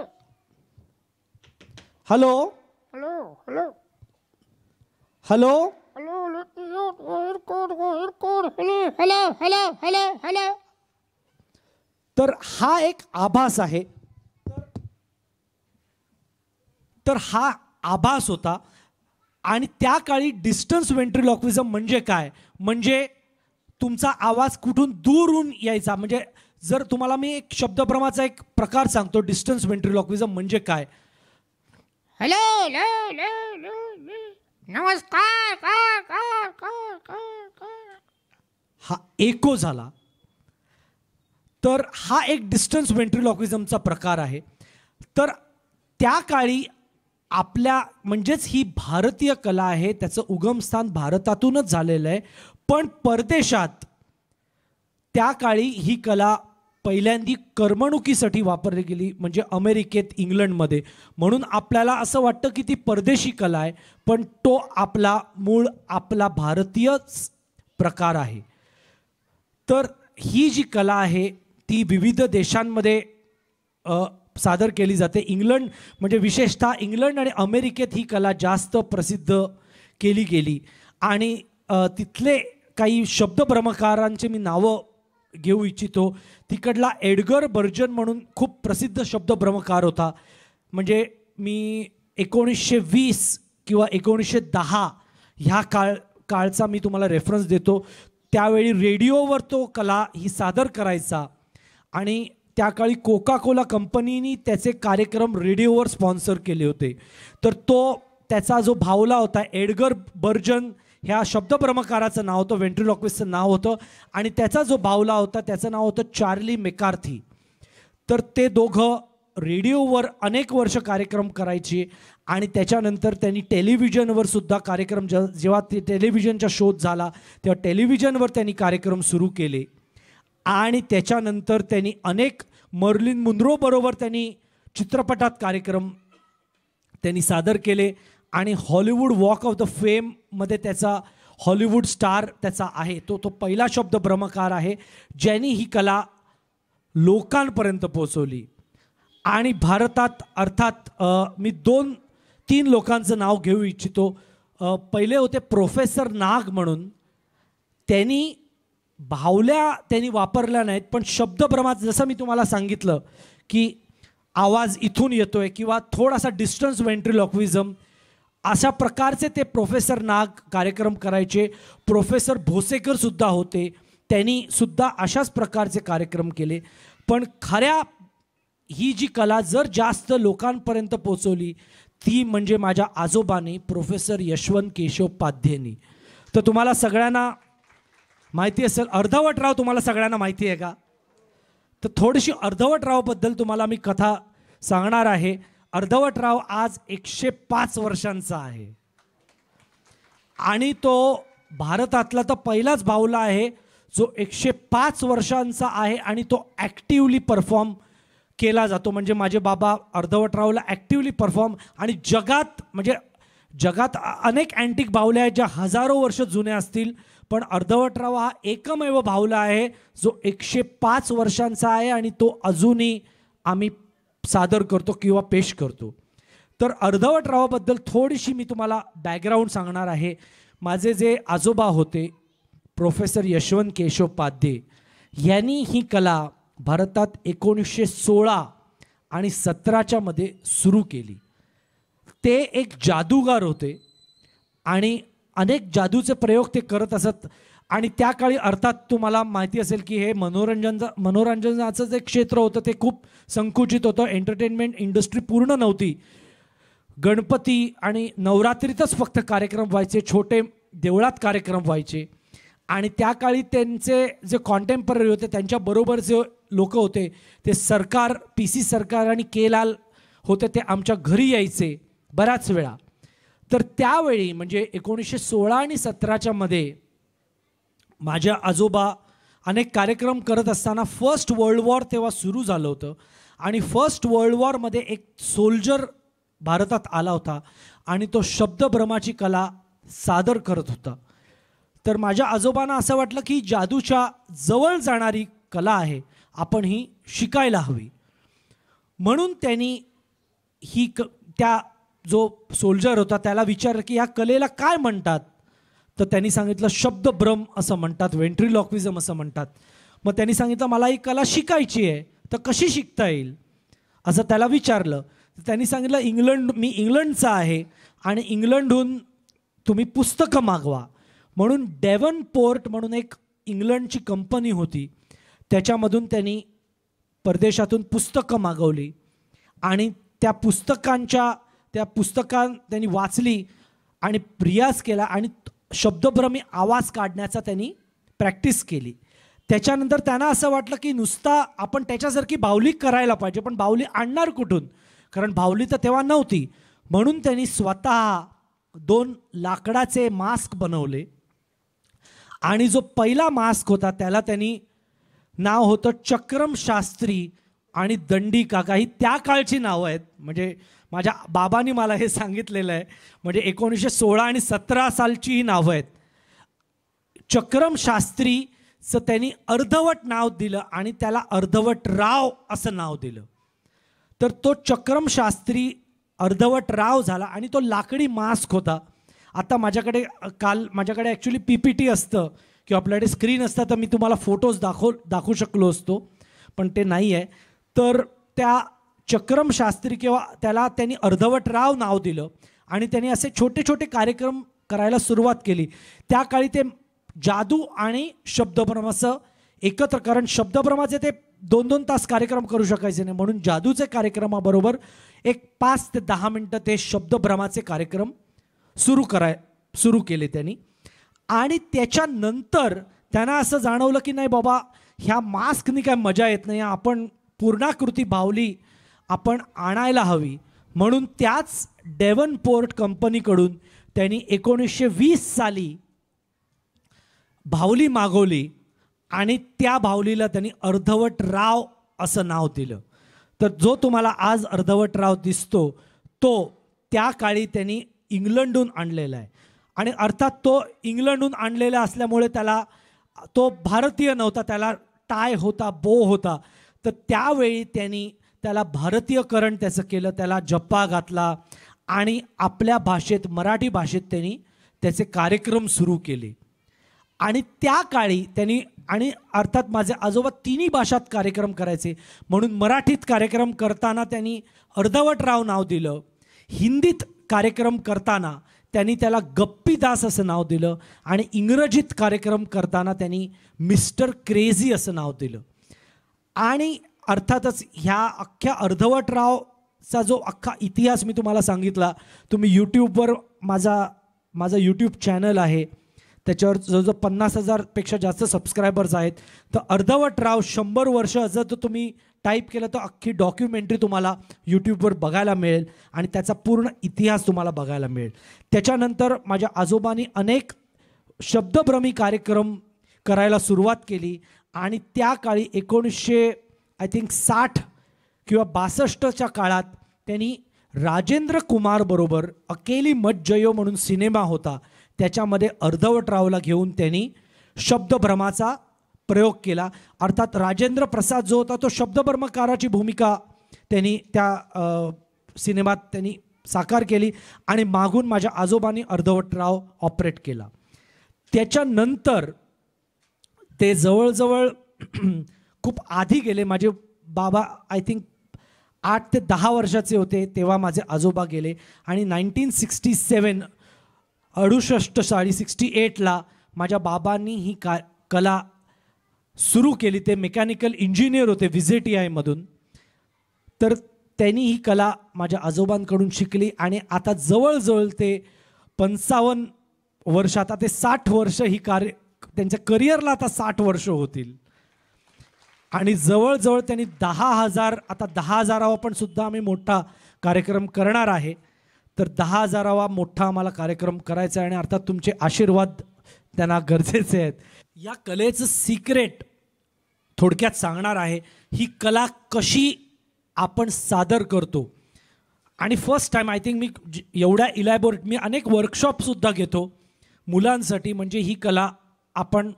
[SPEAKER 1] hello
[SPEAKER 2] hello hello
[SPEAKER 1] hello
[SPEAKER 2] hello hello hello hello.
[SPEAKER 1] तर हा एक आभास आहे. तर हा आभास होता. आणि त्या काळी डिस्टन्स व्हेंट्रिलॉक्विझम म्हणजे काय. म्हणजे तुमचा आवाज कुठून दूरून यायचा. म्हणजे जर तुम्हाला मी एक शब्दभ्रमाचा एक प्रकार सांगतो, डिस्टन्स व्हेंट्रिलॉक्विझम म्हणजे काय.
[SPEAKER 2] Hello hello hello hello hello. नमस्कार कार कार कार कार कार.
[SPEAKER 1] हा एको झाला, तर हा एक डिस्टन्स व्हेंट्रिलॉक्विझमचा प्रकार आहे. तर त्या काळी आपल्या म्हणजेच ही भारतीय कला आहे, त्याचं उगमस्थान भारतातूनच झालेलं आहे. पण परदेशात त्या काळी ही कला पहिल्यांदी करमणुकीसाठी वापरली गेली, म्हणजे अमेरिकेत, इंग्लंडमध्ये. म्हणून आपल्याला असं वाटतं की ती परदेशी कला आहे, पण तो आपला मूळ आपला भारतीयच प्रकार आहे. तर ही जी कला आहे ती विविध देशांमध्ये सादर केली जाते. इंग्लंड म्हणजे विशेषतः इंग्लंड आणि अमेरिकेत ही कला जास्त प्रसिद्ध केली गेली. आणि तिथले काही शब्दभ्रमकारांचे मी नावं घेऊ इच्छितो. तिकडला एडगर बर्जन म्हणून खूप प्रसिद्ध शब्दभ्रमकार होता. म्हणजे मी 1920 किंवा 1910 ह्या काळचा मी तुम्हाला रेफरन्स देतो. त्यावेळी रेडिओवर तो कला ही सादर करायचा आणि त्या काळी कोका कोला कंपनीनी त्याचे कार्यक्रम रेडिओवर स्पॉन्सर केले होते. तर त्याचा जो भावला होता एडगर बर्जन, ह्या शब्दभ्रमकाराचं नाव होतं, व्हेंट्रिलॉक्विस्टचं नाव होतं. आणि त्याचा जो भावला होता त्याचं नाव होतं चार्ली मेकार्थी. तर ते दोघं रेडिओवर अनेक वर्ष कार्यक्रम करायचे आणि त्याच्यानंतर त्यांनी टेलिव्हिजनवर सुद्धा कार्यक्रम, जेव्हा ते टेलिव्हिजनचा शोध झाला तेव्हा टेलिव्हिजनवर त्यांनी कार्यक्रम सुरू केले. आणि त्याच्यानंतर त्यांनी अनेक मर्लिन मुनरो बरोबर त्यांनी चित्रपटात कार्यक्रम त्यांनी सादर केले. आणि हॉलिवूड वॉक ऑफ द फेममध्ये त्याचा हॉलिवूड स्टार त्याचा आहे. तो पहिला शब्दभ्रमकार आहे ज्यांनी ही कला लोकांपर्यंत पोहोचवली. आणि भारतात अर्थात मी 2-3 लोकांचं नाव घेऊ इच्छितो. पहिले होते प्रोफेसर नाग म्हणून. त्यांनी भावल्या त्यांनी वापरल्या नाहीत, पण शब्दभ्रमात जसं मी तुम्हाला सांगितलं की आवाज इथून येतोय किंवा थोडासा डिस्टन्स व्हेंट्रिलॉक्विझम, अशा प्रकारचे ते प्रोफेसर नाग कार्यक्रम करायचे. प्रोफेसर भोसेकर सुद्धा होते, त्यांनी सुद्धा अशाच प्रकारचे कार्यक्रम केले. पण खऱ्या ही जी कला जर जास्त लोकांपर्यंत पोचवली ती म्हणजे माझ्या आजोबांनी, प्रोफेसर यशवंत केशव पाध्येंनी. तर तुम्हाला सगळ्यांना माहिती असेल, अर्धवटराव तुम्हाला सगळ्यांना माहिती आहे का? तर थोडीशी अर्धवटरावबद्दल तुम्हाला मी कथा सांगणार आहे. अर्धवटराव आज 105 वर्षांचा आहे आणि तो भारतातला तर पहिलाच भावला आहे जो 105 वर्षांचा आहे आणि तो ॲक्टिवली परफॉर्म केला जातो. म्हणजे माझे बाबा अर्धवटरावला ॲक्टिवली परफॉर्म. आणि जगात अनेक अँटिक बाहुल्या आहेत ज्या हजारो वर्ष जुन्या असतील, पण अर्धवटराव हा एकमेव बाहुला आहे जो 105 वर्षांचा आहे आणि तो अजूनही आम्ही सादर करतो किंवा पेश करतो. तर अर्धवटरावाबद्दल थोडीशी मी तुम्हाला बॅकग्राऊंड सांगणार आहे. माझे जे आजोबा होते प्रोफेसर यशवंत केशव पाध्ये यांनी ही कला भारतात 1916 आणि 17च्या मध्ये सुरू केली. ते एक जादूगार होते आणि अनेक जादूचे प्रयोग ते करत असत. आणि त्या काळी अर्थात तुम्हाला माहिती असेल की हे मनोरंजनाचं जे क्षेत्र होतं ते खूप संकुचित होतं. एंटरटेनमेंट इंडस्ट्री पूर्ण नव्हती. गणपती आणि नवरात्रीतच फक्त कार्यक्रम व्हायचे, छोटे देवळात कार्यक्रम व्हायचे. आणि त्या काळी त्यांचे जे कॉन्टेम्पररी होते त्यांच्याबरोबर जे लोक होते ते सरकार, PC सरकार आणि के लाल होते, ते आमच्या घरी यायचे बऱ्याच वेळा. तर त्यावेळी म्हणजे 1916 आणि 17च्या मध्ये माझ्या आजोबा अनेक कार्यक्रम करत असताना फर्स्ट वर्ल्ड वॉर तेव्हा सुरू झालं होतं. आणि फर्स्ट वर्ल्ड वॉरमध्ये एक सोल्जर भारतात आला होता आणि तो शब्दभ्रमाची कला सादर करत होता. तर माझ्या आजोबांना असं वाटलं की जादूच्या जवळ जाणारी कला आहे, आपण ही शिकायला हवी. म्हणून त्यांनी त्या जो सोल्जर होता त्याला विचारलं की या कलेला काय म्हणतात. तर त्यांनी सांगितलं शब्दभ्रम असं म्हणतात, व्हेंट्रिलॉक्विझम असं म्हणतात. मग त्यांनी सांगितलं मला ही कला शिकायची आहे, तर कशी शिकता येईल असं त्याला विचारलं. त्यांनी सांगितलं मी इंग्लंडचा आहे आणि इंग्लंडहून तुम्ही पुस्तकं मागवा. म्हणून डेव्हनपोर्ट म्हणून एक इंग्लंडची कंपनी होती, त्याच्यामधून त्यांनी परदेशातून पुस्तकं मागवली आणि त्या पुस्तकां त्यांनी वाचली आणि रियाज केला आणि शब्दभ्रमी आवाज काढण्याचा त्यांनी प्रॅक्टिस केली. त्याच्यानंतर त्यांना असं वाटलं की नुसता आपण त्याच्यासारखी बाहुली करायला पाहिजे, पण बाहुली आणणार कुठून, कारण बाहुली तर तेव्हा नव्हती. म्हणून त्यांनी स्वतः 2 लाकडाचे मास्क बनवले आणि जो पहिला मास्क होता त्याला त्यांनी नाव होतं चक्रम शास्त्री आणि दंडी काका. ही त्या काळची नावं आहेत, म्हणजे माझ्या बाबांनी मला हे सांगितलेलं आहे. म्हणजे 1916 आणि 17 सालची ही नावं आहेत. चक्रम शास्त्रीचं त्यांनी अर्धवट नाव दिलं आणि त्याला अर्धवट राव असं नाव दिलं. तर तो चक्रम शास्त्री अर्धवट राव झाला आणि तो लाकडी मास्क होता. आता माझ्याकडे ॲक्च्युली PPT असतं किंवा आपल्याकडे स्क्रीन असतं तर मी तुम्हाला फोटोज दाखवू शकलो असतो, पण ते नाही आहे. तर त्या चक्रम शास्त्री किंवा त्याला त्यांनी अर्धवट राव नाव दिलं आणि त्यांनी असे छोटे छोटे कार्यक्रम करायला सुरुवात केली. त्या काळी ते जादू आणि शब्दभ्रमाचं एकत्र, कारण शब्दभ्रमाचे ते 2-2 तास कार्यक्रम करू शकायचे नाही, म्हणून जादूचे कार्यक्रमाबरोबर एक 5 ते 10 मिनटं ते शब्दभ्रमाचे कार्यक्रम सुरू केले त्यांनी. आणि त्याच्यानंतर त्यांना असं जाणवलं की नाही बाबा, ह्या मास्कनी काय मजा येत नाही, आपण पूर्णाकृती बाहुली आपण आणायला हवी. म्हणून त्याच डेव्हनपोर्ट कंपनीकडून त्यांनी 1920 साली बाहुली मागवली आणि त्या बाहुलीला त्यांनी अर्धवट राव असं नाव दिलं. तर जो तुम्हाला आज अर्धवट राव दिसतो तो त्या काळी त्यांनी इंग्लंडहून आणलेला आहे. आणि अर्थात तो इंग्लंडहून आणलेला असल्यामुळे तो भारतीय नव्हता, त्याला टाय होता, बो होता. तर त्यावेळी त्यांनी त्याला भारतीयकरण त्याचं केलं, त्याला जप्पा घातला आणि आपल्या भाषेत, मराठी भाषेत त्यांनी त्याचे कार्यक्रम सुरू केले. आणि त्या काळी त्यांनी, आणि अर्थात माझे आजोबा तिन्ही भाषात कार्यक्रम करायचे, म्हणून मराठीत कार्यक्रम करताना त्यांनी अर्धवट राव नाव दिलं. हिंदीत कार्यक्रम करताना त्यांनी त्याला गप्पीदास असं नाव दिलं आणि इंग्रजीत कार्यक्रम करताना त्यांनी मिस्टर क्रेझी असं नाव दिलं. आणि अर्थातच ह्या अख्ख्या अर्धवट रावचा जो अख्खा इतिहास मी तुम्हाला सांगितला, तुम्ही यूट्यूबवर माझा यूट्यूब चॅनल आहे, त्याच्यावर जवळजवळ 50,000पेक्षा जास्त सबस्क्रायबर्स आहेत. तर अर्धवट राव 100 वर्ष जर तुम्ही टाईप केलं तर अख्खी डॉक्युमेंटरी तुम्हाला यूट्यूबवर बघायला मिळेल आणि त्याचा पूर्ण इतिहास तुम्हाला बघायला मिळेल. त्याच्यानंतर माझ्या आजोबांनी अनेक शब्दभ्रमी कार्यक्रम करायला सुरुवात केली आणि त्या काळी 1960 किंवा 62च्या काळात त्यांनी राजेंद्र कुमार बरोबर अकेली मत जयो म्हणून सिनेमा होता, त्याच्यामध्ये अर्धवट रावला घेऊन त्यांनी शब्दभ्रमाचा प्रयोग केला. अर्थात राजेंद्र प्रसाद जो होता तो शब्दभ्रमकाराची भूमिका त्यांनी त्या सिनेमात त्यांनी साकार केली आणि मागून माझ्या आजोबांनी अर्धवट राव ऑपरेट केला. त्याच्यानंतर ते जवळजवळ खूप आधी गेले. माझे बाबा आय थिंक 8 ते 10 वर्षाचे होते तेव्हा माझे आजोबा गेले आणि 1968ला माझ्या बाबांनी ही कला सुरू केली. ते मेकॅनिकल इंजिनियर होते VJTIमधून. तर त्यांनी ही कला माझ्या आजोबांकडून शिकली आणि आता जवळजवळ ते 55 वर्ष, आता ते 60 वर्ष ही त्यांच्या करिअरला आता 60 वर्ष होतील. आणि जवळजवळ त्यांनी 10,000, आता 10,000वा पण सुद्धा आम्ही मोठा कार्यक्रम करणार आहे. तर 10,000वा मोठा आम्हाला कार्यक्रम करायचा आहे आणि अर्थात तुमचे आशीर्वाद त्यांना गरजेचे आहेत. या कलेचं सिक्रेट थोडक्यात सांगणार आहे, ही कला कशी आपण सादर करतो. आणि फर्स्ट टाईम आय थिंक मी एवढ्या इलॅबोरेट, मी अनेक वर्कशॉपसुद्धा घेतो मुलांसाठी. म्हणजे ही कला आपण,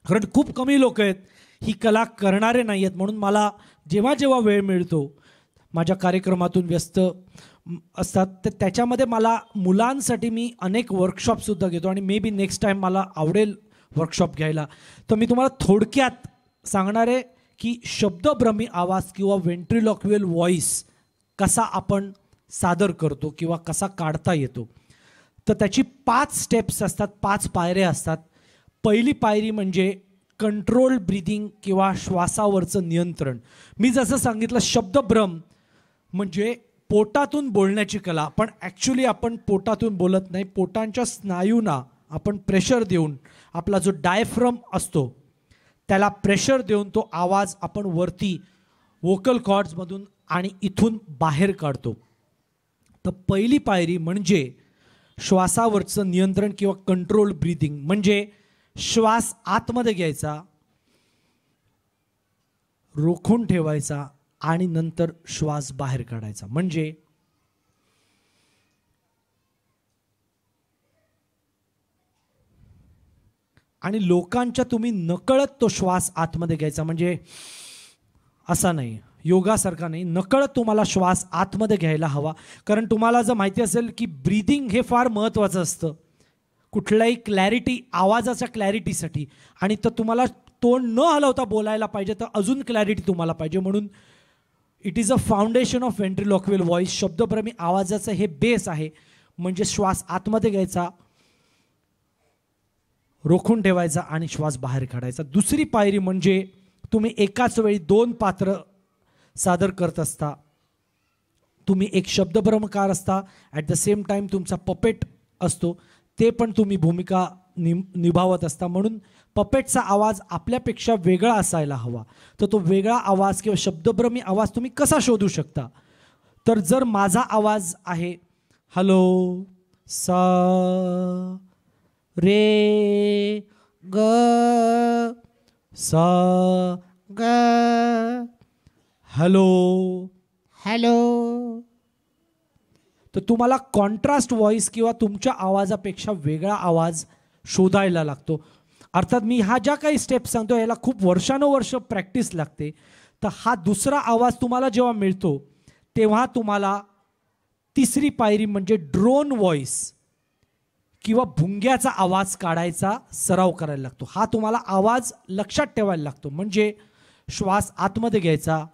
[SPEAKER 1] कारण खूप कमी लोक आहेत ही कला करणारे नाही आहेत, म्हणून मला जेव्हा जेव्हा वेळ मिळतो, माझ्या कार्यक्रमातून व्यस्त असतात, तर त्याच्यामध्ये मला मुलांसाठी मी अनेक वर्कशॉपसुद्धा घेतो आणि मे बी नेक्स्ट टाईम मला आवडेल वर्कशॉप घ्यायला. तर मी तुम्हाला थोडक्यात सांगणार आहे की शब्दभ्रमी आवाज किंवा व्हेंट्रिलॉक्युअल व्हॉईस कसा आपण सादर करतो किंवा कसा काढता येतो. तर त्याची 5 स्टेप्स असतात, 5 पायऱ्या असतात. पहिली पायरी म्हणजे कंट्रोल ब्रीदिंग किंवा श्वासावरचं नियंत्रण. मी जसं सांगितलं शब्दभ्रम म्हणजे पोटातून बोलण्याची कला, पण ॲक्च्युली आपण पोटातून बोलत नाही. पोटांच्या स्नायूंना आपण प्रेशर देऊन, आपला जो डायफ्रम असतो त्याला प्रेशर देऊन तो आवाज आपण वरती वोकल कॉर्ड्समधून आणि इथून बाहेर काढतो. तर पहिली पायरी म्हणजे श्वासावरचं नियंत्रण किंवा कंट्रोल ब्रीदिंग. म्हणजे श्वास आतमध्ये घ्यायचा, रोखून ठेवायचा आणि नंतर श्वास बाहेर काढायचा. म्हणजे आणि लोकांच्या तुम्ही नकळत तो श्वास आतमध्ये घ्यायचा. म्हणजे असा नाही, योगासारखा नाही, नकळत तुम्हाला श्वास आतमध्ये घ्यायला हवा. कारण तुम्हाला जर माहिती असेल की ब्रीदिंग हे फार महत्त्वाचं असतं कुठल्याही क्लॅरिटी, आवाजाच्या क्लॅरिटीसाठी. आणि तर तुम्हाला तोंड न हलवता बोलायला पाहिजे, तर अजून क्लॅरिटी तुम्हाला पाहिजे. म्हणून it is a foundation of ventriloquial voice. शब्दप्रेमी आवाजाचं हे बेस आहे. म्हणजे श्वास आतमध्ये घ्यायचा, रोखून ठेवायचा आणि श्वास बाहेर काढायचा. दुसरी पायरी म्हणजे तुम्ही एकाच वेळी 2 पात्र सादर करत असता. तुम्ही एक शब्दभ्रमकार असता, ॲट द सेम टाईम तुमचा पपेट असतो, ते पण तुम्ही भूमिका निभावत असता. म्हणून पपेटचा आवाज आपल्यापेक्षा वेगळा असायला हवा. तर तो वेगळा आवाज किंवा शब्दभ्रमी आवाज तुम्ही कसा शोधू शकता? तर जर माझा आवाज आहे हॅलो सा रे ग सा
[SPEAKER 2] ग
[SPEAKER 1] हॅलो,
[SPEAKER 2] हॅलो,
[SPEAKER 1] तर तुम्हाला कॉन्ट्रास्ट व्हॉइस किंवा तुमच्या आवाजापेक्षा वेगळा आवाज शोधायला लागतो. अर्थात मी हा ज्या काही स्टेप्स सांगतो याला खूप वर्षानुवर्ष प्रॅक्टिस लागते. तर हा दुसरा आवाज तुम्हाला जेव्हा मिळतो तेव्हा तुम्हाला तिसरी पायरी म्हणजे ड्रोन व्हॉइस किंवा भुंग्याचा आवाज काढायचा सराव करायला लागतो. हा तुम्हाला आवाज लक्षात ठेवायला लागतो. म्हणजे श्वास आतमध्ये घ्यायचा,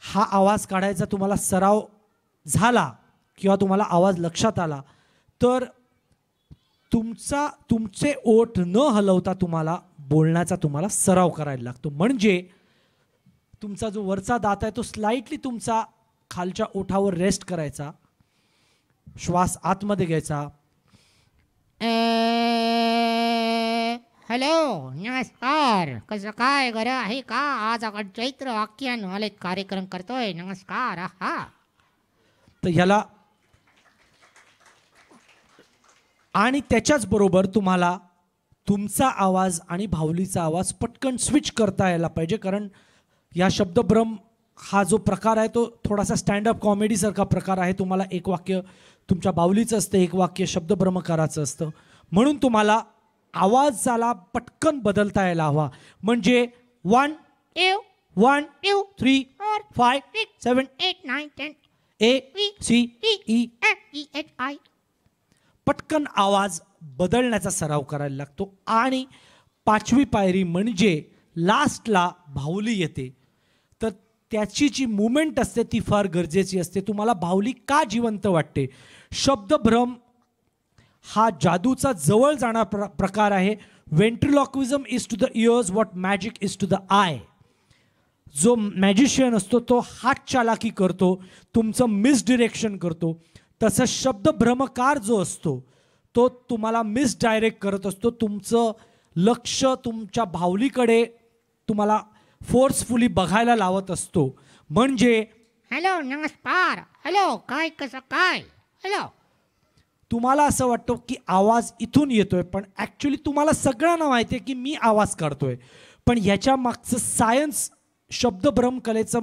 [SPEAKER 1] हा आवाज काढायचा तुम्हाला सराव झाला किंवा तुम्हाला आवाज लक्षात आला तर तुमचे ओठ न हलवता तुम्हाला बोलण्याचा तुम्हाला सराव करायला लागतो. म्हणजे तुमचा जो वरचा दात आहे तो स्लाइटली तुमचा खालच्या ओठावर रेस्ट करायचा, श्वास आतमध्ये घ्यायचा.
[SPEAKER 2] हॅलो, नमस्कार, कसं काय बरं आहे का? आज आपण चैत्र आख्यान आले कार्यक्रम करतोय. नमस्कार. हा,
[SPEAKER 1] तर ह्याला आणि त्याच्याच बरोबर तुम्हाला तुमचा आवाज आणि भावलीचा आवाज पटकन स्विच करता यायला पाहिजे. कारण या शब्दभ्रम हा जो प्रकार आहे तो थोडासा स्टँडअप कॉमेडीसारखा प्रकार आहे. तुम्हाला एक वाक्य तुमच्या बाहुलीचं असतं, एक वाक्य शब्दभ्रमकाराचं असतं. म्हणून तुम्हाला आवाजाला पटकन बदलता यायला हवा. म्हणजे 1
[SPEAKER 2] 2
[SPEAKER 1] 1 2 3 4 5 6 7
[SPEAKER 2] 8 9 10
[SPEAKER 1] A C E
[SPEAKER 2] F E H I.
[SPEAKER 1] पटकन आवाज बदलण्याचा सराव करायला लागतो. आणि 5वी पायरी म्हणजे लास्टला बाहुली येते. तर त्याची जी मुवमेंट असते ती फार गरजेची असते. तुम्हाला बाहुली का जिवंत वाटते? शब्दभ्रम हा जादूचा जवळ जाणारा प्रकार आहे. Ventriloquism is to the ears what magic is to the eye. जो मॅजिशियन असतो तो हात चालाकी करतो, तुमचं मिसडिरेक्शन करतो. तसं शब्दभ्रमकार जो असतो तो तुम्हाला मिसडायरेक्ट करत असतो. तुमचं लक्ष तुमच्या बाहुलीकडे तुम्हाला फोर्सफुली बघायला लावत असतो. म्हणजे
[SPEAKER 2] हॅलो, नमस्कार, हॅलो, काय कसं काय, हॅलो.
[SPEAKER 1] तुम्हाला असं वाटतं की आवाज इथून येतोय, पण ॲक्च्युली तुम्हाला सगळ्यांना माहिती आहे की मी आवाज काढतोय. पण ह्याच्या मागचं सायन्स, शब्दभ्रम कलेचं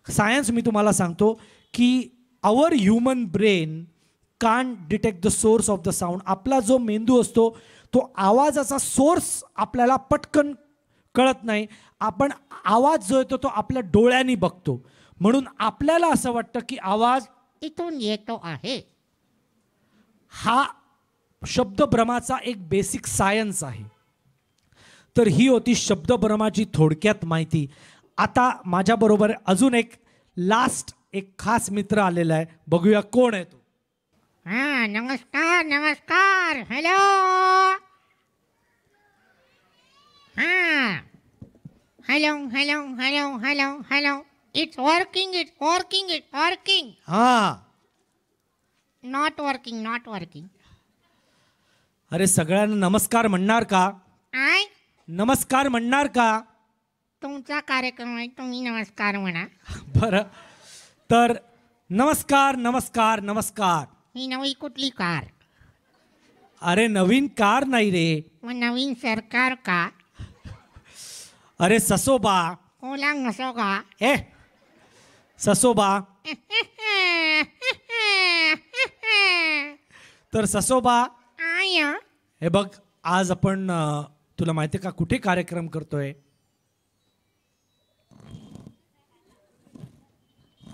[SPEAKER 1] सायन्स मी तुम्हाला सांगतो की our human brain can't detect the source of the sound. आपला जो मेंदू असतो तो आवाजाचा सोर्स आपल्याला पटकन कळत नाही. आपण आवाज जो येतो तो आपल्या डोळ्यांनी बघतो. म्हणून आपल्याला असं वाटतं की आवाज
[SPEAKER 2] इथून येतो आहे.
[SPEAKER 1] हा शब्दभ्रमाचा एक बेसिक सायन्स आहे. तर ही होती शब्दभ्रमाची थोडक्यात माहिती. आता माझ्याबरोबर अजून एक लास्ट एक खास मित्र आलेला आहे. बघूया कोण आहे तो.
[SPEAKER 2] हा नमस्कार नमस्कार हॅलो हा hello hello hello hello hello it's working
[SPEAKER 1] हा
[SPEAKER 2] नॉट वर्किंग
[SPEAKER 1] अरे सगळ्यांना नमस्कार म्हणणार का?
[SPEAKER 2] आय
[SPEAKER 1] नमस्कार म्हणणार का?
[SPEAKER 2] तुमचा कार्यक्रम आहे तुम्ही नमस्कार म्हणा.
[SPEAKER 1] बरं तर नमस्कार नमस्कार नमस्कार.
[SPEAKER 2] ही नवी कुठली कार?
[SPEAKER 1] अरे नवीन कार नाही रे.
[SPEAKER 2] मग नवीन सरकार का?
[SPEAKER 1] अरे ससोबा.
[SPEAKER 2] ओला नसो का?
[SPEAKER 1] ए ससोबा. तर ससोबा
[SPEAKER 2] आय
[SPEAKER 1] हे बघ आज आपण तुला माहिती का कुठे कार्यक्रम करतोय?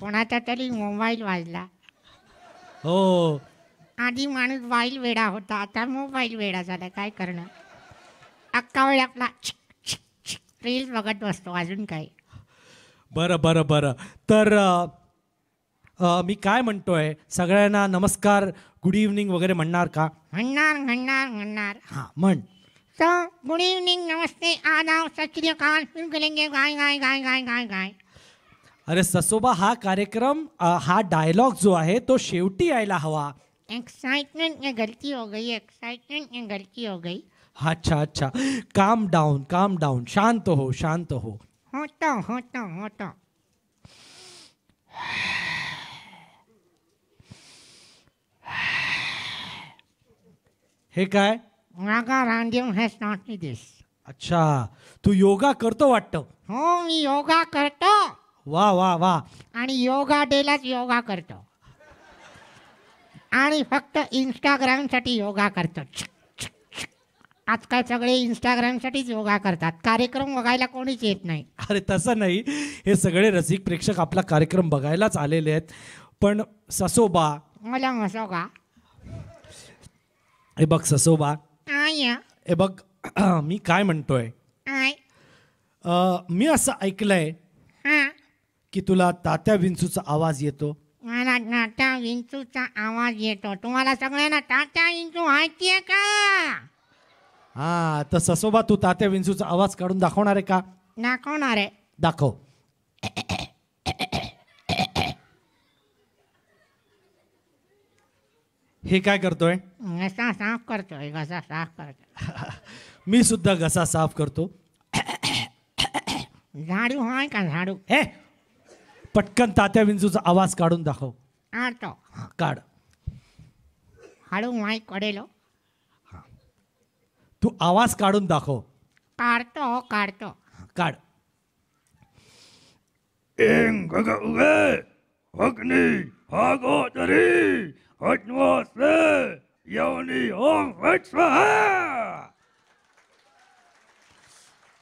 [SPEAKER 2] कोणाचा तरी मोबाईल वाजला.
[SPEAKER 1] हो
[SPEAKER 2] आधी माणूस वाईल वेडा होता आता मोबाईल वेडा झाला. काय करणार? अख्खा वेळ आपला रील्स बघत बसतो. अजून काय?
[SPEAKER 1] बरं बरं बरं तर मी काय म्हणतोय सगळ्यांना नमस्कार गुड इव्हनिंग वगैरे म्हणणार का?
[SPEAKER 2] म्हणणार.
[SPEAKER 1] हां म्हण.
[SPEAKER 2] सो गुड इव्हनिंग नमस्ते आदाब सत श्री अकाल फिर करेंगे गाय.
[SPEAKER 1] अरे ससोबा हा कार्यक्रम हा डायलॉग जो आहे तो शेवटी यायला हवा.
[SPEAKER 2] एक्साइटमेंट में गलती हो गई.
[SPEAKER 1] अच्छा अच्छा काम डाऊन शांत हो.
[SPEAKER 2] होतो.
[SPEAKER 1] हे काय?
[SPEAKER 2] Naga Ramdev has not me this.
[SPEAKER 1] अच्छा तू योगा करतो वाटतं.
[SPEAKER 2] हो मी योगा करतो
[SPEAKER 1] वा वा वा.
[SPEAKER 2] आणि योगा डेलाच योगा करतो आणि फक्त इंस्टाग्रामसाठी योगा करतो. आजकाल सगळे इंस्टाग्रामसाठीच योगा करतात. कार्यक्रम बघायला कोणीच येत नाही.
[SPEAKER 1] अरे तसं नाही हे सगळे रसिक प्रेक्षक आपला कार्यक्रम बघायलाच आलेले आहेत. पण ससोबा
[SPEAKER 2] मला असो का?
[SPEAKER 1] हे बघ ससोबा
[SPEAKER 2] आय
[SPEAKER 1] हे बघ मी काय म्हणतोय
[SPEAKER 2] आय
[SPEAKER 1] मी असं ऐकलंय
[SPEAKER 2] हा
[SPEAKER 1] की तुला तात्या विंचूचा आवाज येतो.
[SPEAKER 2] मला टाटा विंचूचा आवाज येतो. तुम्हाला सगळ्यांना टाटा विंचू माहितीये का?
[SPEAKER 1] हा तर ससोबा तू तात्या विंचूचा आवाज काढून दाखवणार आहे का?
[SPEAKER 2] दाखवणार आहे.
[SPEAKER 1] दाखव. हे काय करतोय?
[SPEAKER 2] घसा साफ करतोय.
[SPEAKER 1] मी सुद्धा घसा साफ करतो.
[SPEAKER 2] झाडू आहे का? झाडू
[SPEAKER 1] हे पटकन तात्या विंचूचा आवाज काढून दाखव.
[SPEAKER 2] काढतो.
[SPEAKER 1] हा, काढ.
[SPEAKER 2] हळू माईक कडेल.
[SPEAKER 1] तू आवाज काढून दाखव.
[SPEAKER 2] काढतो.
[SPEAKER 1] काढ.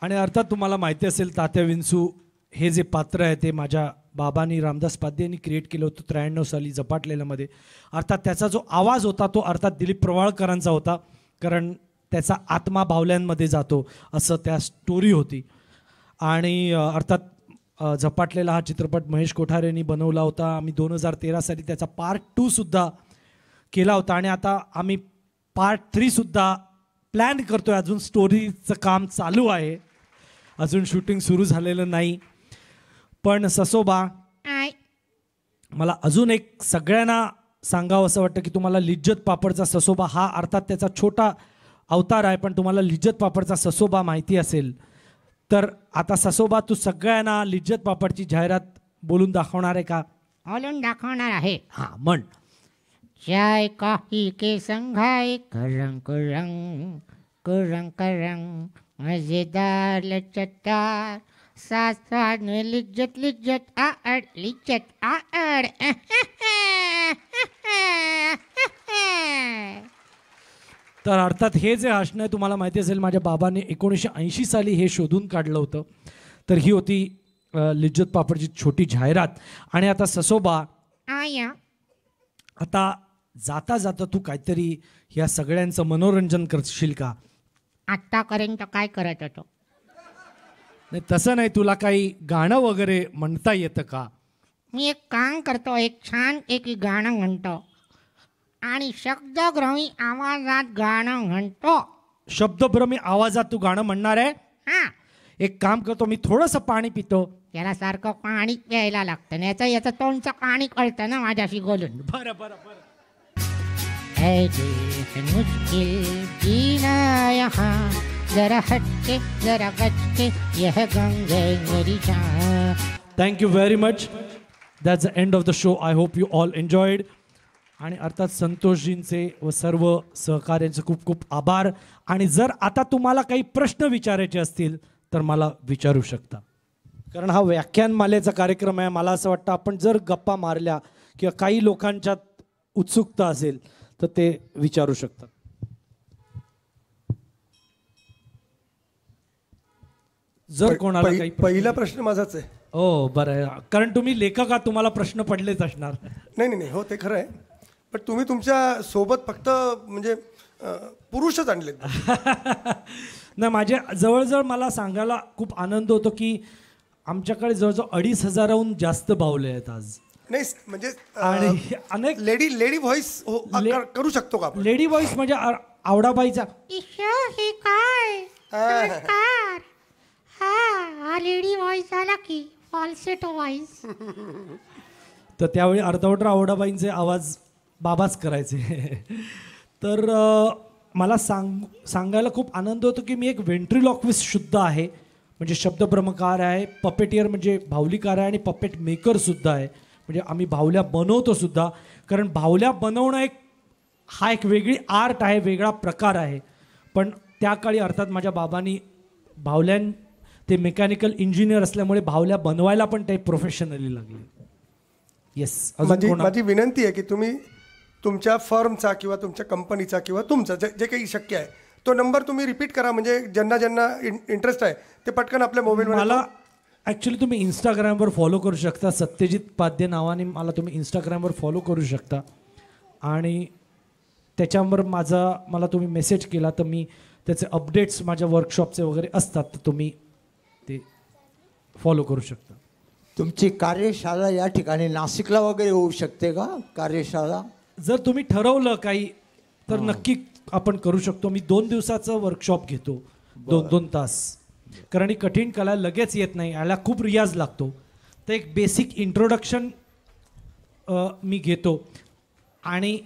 [SPEAKER 1] आणि अर्थात तुम्हाला माहिती असेल तात्या विंचू हे जे पात्र आहे ते माझ्या बाबांनी रामदास पाध्ये यांनी क्रिएट केलं होतं 93 साली झपाटलेल्यामध्ये. अर्थात त्याचा जो आवाज होता तो अर्थात दिलीप प्रवाळकरांचा होता कारण त्याचा आत्मा बावल्यांमध्ये जातो असं त्या स्टोरी होती. आणि अर्थात झपाटलेला हा चित्रपट महेश कोठारेंनी बनवला होता. आम्ही 2013 साली त्याचा पार्ट 2 सुद्धा केला होता आणि आता आम्ही पार्ट 3 सुद्धा प्लॅन करतोय. अजून स्टोरीचं काम चालू आहे. अजून शूटिंग सुरू झालेलं नाही. पण ससोबा मला अजून एक सगळ्यांना सांगावं असं वाटतं की तुम्हाला लिज्जत पापडचा ससोबा हा अर्थात त्याचा छोटा अवतार आहे पण तुम्हाला लिज्जत पापडचा ससोबा माहिती असेल तर आता ससोबा तू सगळ्यांना लिज्जत पापडची जाहिरात बोलून दाखवणार आहे का?
[SPEAKER 2] बोलून दाखवणार आहे.
[SPEAKER 1] हां म्हण.
[SPEAKER 2] चाय कॉफी के संघाय करंग करंग करंग करंग मजेदार लचकदार साथ साथ में लिज्जत आड लिज्जत आड.
[SPEAKER 1] तर अर्थात हे जे हसणं आहे तुम्हाला माहिती असेल माझ्या बाबांनी 1980 साली हे शोधून काढलं होतं. तर ही होती लिज्जत पापडची छोटी जाहिरात. आणि आता ससोबा आता जाता जाता तू काहीतरी ह्या सगळ्यांचं मनोरंजन करशील का?
[SPEAKER 2] आत्तापर्यंत काय करत होतो?
[SPEAKER 1] नाही तसं नाही, तुला काही गाणं वगैरे म्हणता येतं का?
[SPEAKER 2] मी एक काम करतो, एक छान एक गाणं म्हणतो आणि शब्दग्रही आवाजात गाणं म्हणतो.
[SPEAKER 1] शब्दभ्रमी आवाजात तू गाणं म्हणणार आहे?
[SPEAKER 2] हा,
[SPEAKER 1] एक काम करतो, मी थोडंसं पाणी पितो.
[SPEAKER 2] याला सारखं पाणी प्यायला लागतं, नाही याचं तोंडचं पाणी कळतं ना माझ्याशी बोलून.
[SPEAKER 1] बरं बरं बरं.
[SPEAKER 2] है दिल मुश्किल जीना यहाँ, जरा हटके जरा गटके यह गंगे मेरी जान.
[SPEAKER 1] Thank you very much. That's the end of the show. I hope you all enjoyed. आणि अर्थात संतोषजींचे व सर्व सहकाऱ्यांचे खूप खूप आभार. आणि जर आता तुम्हाला काही प्रश्न विचारायचे असतील तर मला विचारू शकता, कारण हा व्याख्यानमालेचा कार्यक्रम आहे. मला असं वाटतं आपण जर गप्पा मारल्या किंवा काही लोकांच्यात उत्सुकता असेल तर ते विचारू शकतात. जर कोणाला काही
[SPEAKER 5] पहिला प्रश्न माझाच आहे.
[SPEAKER 1] हो बरं, कारण तुम्ही लेखक आहात, तुम्हाला प्रश्न पडलेच असणार.
[SPEAKER 5] नाही, हो ते खरं आहे, पण तुम्ही तुमच्या सोबत फक्त म्हणजे पुरुषच आणले.
[SPEAKER 1] नाही, माझे जवळजवळ मला सांगायला खूप आनंद होतो की आमच्याकडे जवळजवळ 2,500हून जास्त बाहुले आहेत आज.
[SPEAKER 5] नाही म्हणजे
[SPEAKER 1] आणि अनेक
[SPEAKER 5] लेडी व्हॉइस करू शकतो का आपण?
[SPEAKER 1] लेडी व्हॉइस म्हणजे आवडाबाईचा.
[SPEAKER 2] ईशा हे काय? नमस्कार. हा लेडी व्हॉइस आला की फॉल्सेट व्हॉइस.
[SPEAKER 1] तर त्यावेळी अर्धवट आवडाबाईंचे आवाज बाबाच करायचे. तर मला सांगायला खूप आनंद होतो की मी एक व्हेंट्रिलॉक्विस्ट शुद्ध आहे, म्हणजे शब्दभ्रमकार आहे, पपेटियर म्हणजे बाहुलीकार आहे आणि पपेट मेकरसुद्धा आहे. म्हणजे आम्ही बाहुल्या बनवतो सुद्धा, कारण बाहुल्या बनवणं एक वेगळी आर्ट आहे, वेगळा प्रकार आहे. पण त्या काळी अर्थात माझ्या बाबांनी ते मेकॅनिकल इंजिनियर असल्यामुळे बाहुल्या बनवायला पण ते प्रोफेशनली लागले. येस.
[SPEAKER 5] माझी विनंती आहे की तुम्ही तुमच्या फर्मचा किंवा तुमच्या कंपनीचा किंवा तुमचा जे काही शक्य आहे तो नंबर तुम्ही रिपीट करा, म्हणजे ज्यांना इंटरेस्ट आहे ते पटकन आपल्या मोबाईलवर.
[SPEAKER 1] मला ॲक्च्युली तुम्ही इंस्टाग्रामवर फॉलो करू शकता, सत्यजित पाध्ये नावाने मला तुम्ही इंस्टाग्रामवर फॉलो करू शकता. आणि त्याच्यावर मला तुम्ही मेसेज केला तर मी त्याचे अपडेट्स माझ्या वर्कशॉपचे वगैरे असतात, तर तुम्ही ते फॉलो करू शकता.
[SPEAKER 6] तुमची कार्यशाळा या ठिकाणी नाशिकला वगैरे होऊ शकते का कार्यशाळा?
[SPEAKER 1] जर तुम्ही ठरवलं काही तर नक्की आपण करू शकतो. मी 2 दिवसाचं वर्कशॉप घेतो, 2 तास, कारण ही कठीण कला लगेच येत नाही, याला खूप रियाज लागतो. तर एक बेसिक इंट्रोडक्शन मी घेतो आणि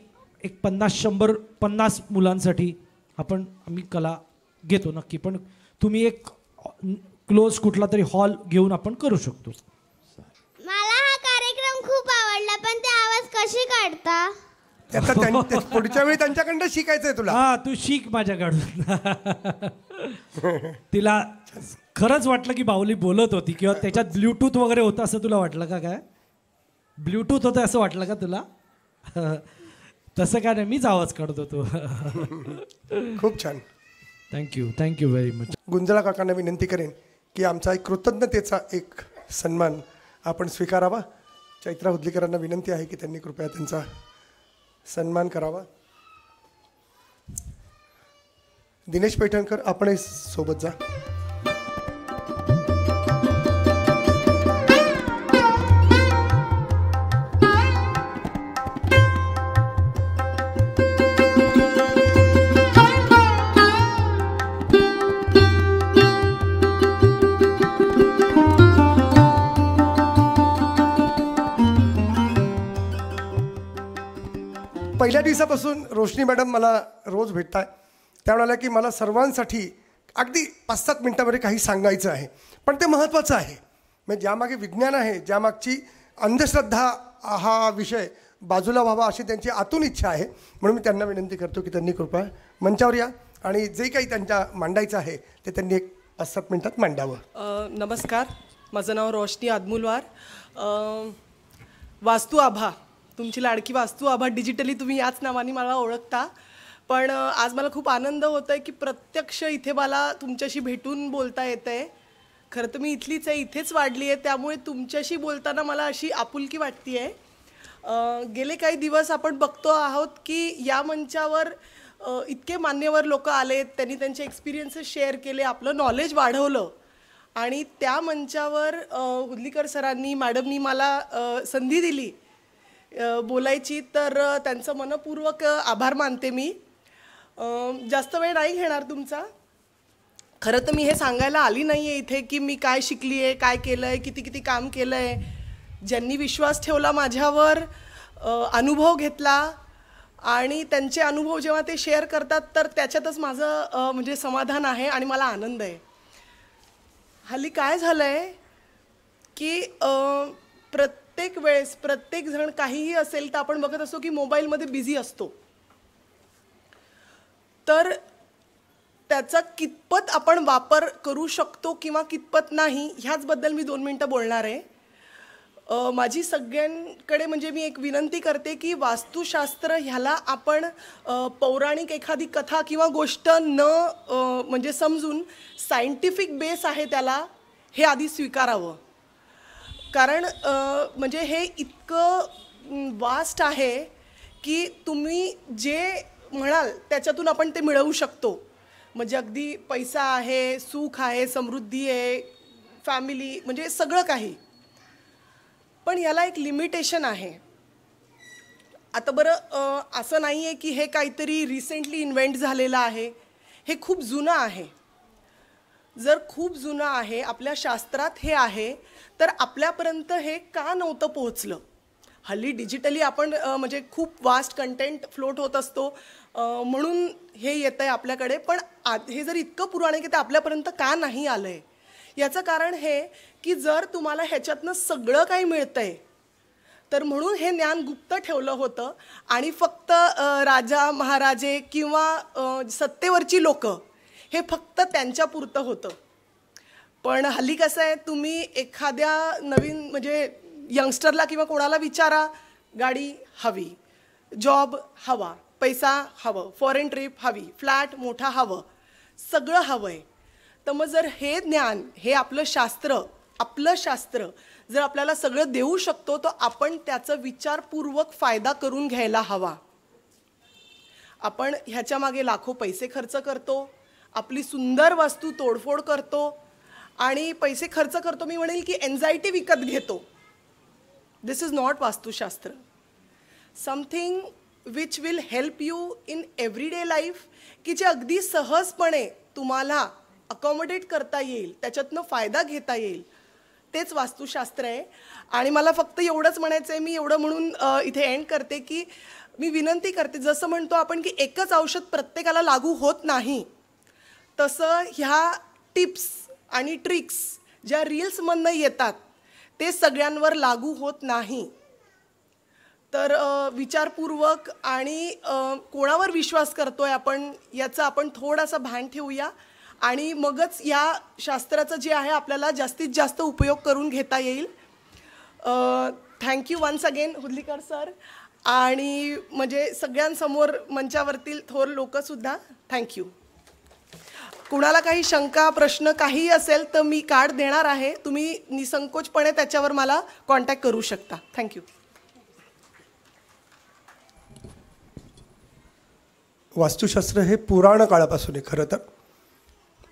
[SPEAKER 1] एक 50 मुलांसाठी मी कला घेतो नक्की. पण तुम्ही एक क्लोज कुठला तरी हॉल घेऊन आपण करू शकतो.
[SPEAKER 4] मला हा कार्यक्रम खूप आवडला, पण ते आवाज कसे काढता?
[SPEAKER 5] पुढच्या वेळी त्यांच्याकडनं शिकायचंय तुला.
[SPEAKER 1] हा, तू शिक माझ्याकडून. तिला खरंच वाटलं की बाहुली बोलत होती किंवा त्याच्यात ब्ल्यूटूथ वगैरे होतं असं तुला वाटलं का? काय ब्ल्यूटूथ होतं असं वाटलं का तुला? तसं काय नाही, मीच आवाज काढत होतो.
[SPEAKER 5] खूप छान.
[SPEAKER 1] Thank you very much.
[SPEAKER 5] गुंजला काकांना विनंती करेन की आमचा एक कृतज्ञतेचा एक सन्मान आपण स्वीकारावा. चैत्रा हुदलीकरांना विनंती आहे की त्यांनी कृपया त्यांचा सन्मान करावा. दिनेश पैठणकर, आपणही सोबत जा. पहिल्या दिवसापासून रोशनी मॅडम मला रोज भेटताय. त्या म्हणाल्या की मला सर्वांसाठी अगदी 5-7 मिनिटामध्ये काही सांगायचं आहे, पण ते महत्त्वाचं आहे. म्हणजे ज्यामागे विज्ञान आहे, ज्यामागची अंधश्रद्धा हा विषय बाजूला व्हावा अशी त्यांची आतून इच्छा आहे. म्हणून मी त्यांना विनंती करतो की त्यांनी कृपया मंचावर या आणि जे काही त्यांच्या मांडायचं आहे ते त्यांनी एक 5-7 मिनिटात मांडावं.
[SPEAKER 7] नमस्कार, माझं नाव रोशनी आदमुलवार. वास्तू आभा, तुमची लाडकी वास्तू आभा, डिजिटली तुम्ही याच नावाने मला ओळखता. पण आज मला खूप आनंद होत आहे की प्रत्यक्ष इथे मला तुमच्याशी भेटून बोलता येतं आहे. खरं तर मी इथलीच आहे, इथेच वाढली आहे, त्यामुळे तुमच्याशी बोलताना मला अशी आपुलकी वाटते आहे. गेले काही दिवस आपण बघतो आहोत की या मंचावर इतके मान्यवर लोक आलेत, त्यांनी त्यांचे एक्सपिरियन्सेस शेअर केले, आपलं नॉलेज वाढवलं. आणि त्या मंचावर हुदलीकर सरांनी मॅडमनी मला संधी दिली बोलायची, तर त्यांचं मनपूर्वक आभार मानते मी. जास्त वेळ नाही घेणार तुमचा. खरं तर मी हे सांगायला आली नाही आहे इथे की मी काय शिकली आहे, काय केलं आहे, किती किती काम केलं आहे. ज्यांनी विश्वास ठेवला माझ्यावर, अनुभव घेतला आणि त्यांचे अनुभव जेव्हा ते शेअर करतात तर त्याच्यातच माझं म्हणजे समाधान आहे आणि मला आनंद आहे. हल्ली काय झालं आहे की प्रत्येक वेळेस प्रत्येकजण काहीही असेल तर आपण बघत असतो की मोबाईलमध्ये बिझी असतो. तर त्याचा कितपत आपण वापर करू शकतो किंवा कितपत नाही ह्याचबद्दल मी 2 मिनटं बोलणार आहे. माझी सगळ्यांकडे म्हणजे मी एक विनंती करते की वास्तुशास्त्र ह्याला आपण पौराणिक एखादी कथा किंवा गोष्ट न म्हणजे समजून सायंटिफिक बेस आहे त्याला हे आधी स्वीकारावं. कारण म्हणजे हे इतकं वास्ट आहे की तुम्ही जे म्हणाल त्याच्यातून आपण ते मिळवू शकतो. म्हणजे अगदी पैसा आहे, सुख आहे, समृद्धी आहे, फॅमिली, म्हणजे सगळं काही. पण याला एक लिमिटेशन आहे. आता बरं असं नाही आहे की हे काहीतरी रिसेंटली इन्व्हेंट झालेलं आहे. हे खूप जुनं आहे. जर खूप जुनं आहे, आपल्या शास्त्रात हे आहे, तर आपल्यापर्यंत हे का नव्हतं पोहोचलं? हल्ली डिजिटली आपण म्हणजे खूप वास्ट कंटेंट फ्लोट होत असतो म्हणून हे येतं आहे आपल्याकडे. पण हे जर इतकं पुराण आहे की ते आपल्यापर्यंत का नाही आलं आहे? याचं कारण हे की जर तुम्हाला ह्याच्यातनं सगळं काही मिळतं आहे तर म्हणून हे ज्ञान गुप्त ठेवलं होतं आणि फक्त राजा महाराजे किंवा सत्तेवरची लोक हे फक्त त्यांच्यापुरतं होतं. पण हल्ली कसं आहे, तुम्ही एखाद्या नवीन म्हणजे यंगस्टरला किंवा कोणाला विचारा, गाडी हवी, जॉब हवा, पैसा हवं, फॉरेन ट्रिप हवी, फ्लॅट मोठा हवं, सगळं हवं आहे. तर मग जर हे ज्ञान, हे आपलं शास्त्र जर आपल्याला सगळं देऊ शकतो तर आपण त्याचा विचारपूर्वक फायदा करून घ्यायला हवा. आपण ह्याच्या मागे लाखो पैसे खर्च करतो, आपली सुंदर वास्तू तोडफोड करतो आणि पैसे खर्च करतो. मी म्हणेल की एन्झायटी विकत घेतो. This is not Vastushastra. Something which will help you in everyday life, की जे अगदी सहजपणे तुम्हाला अकॉमोडेट करता येईल, त्याच्यातनं फायदा घेता येईल, तेच वास्तुशास्त्र आहे. आणि मला फक्त एवढंच म्हणायचं आहे, मी एवढं म्हणून इथे एंड करते की मी विनंती करते, जसं म्हणतो आपण की एकच औषध प्रत्येकाला लागू होत नाही, तसं ह्या टिप्स आणि ट्रिक्स ज्या रील्समधनं येतात ते सगळ्यांवर लागू होत नाही. तर विचारपूर्वक आणि कोणावर विश्वास करतोय आपण याचं आपण थोडासा भान ठेवूया आणि मगच या शास्त्राचं जे आहे आपल्याला जास्तीत जास्त उपयोग करून घेता येईल. Thank you once again Hudlikar sir आणि म्हणजे सगळ्यांसमोर मंचावरतील थोर लोकसुद्धा थँक्यू. कुणाला काही शंका प्रश्न काही असेल तर मी कार्ड देणार आहे, तुम्ही निसंकोचपणे त्याच्यावर मला कॉन्टॅक्ट करू शकता. थँक्यू.
[SPEAKER 5] वास्तुशास्त्र हे पुराण काळापासून आहे. खरं तर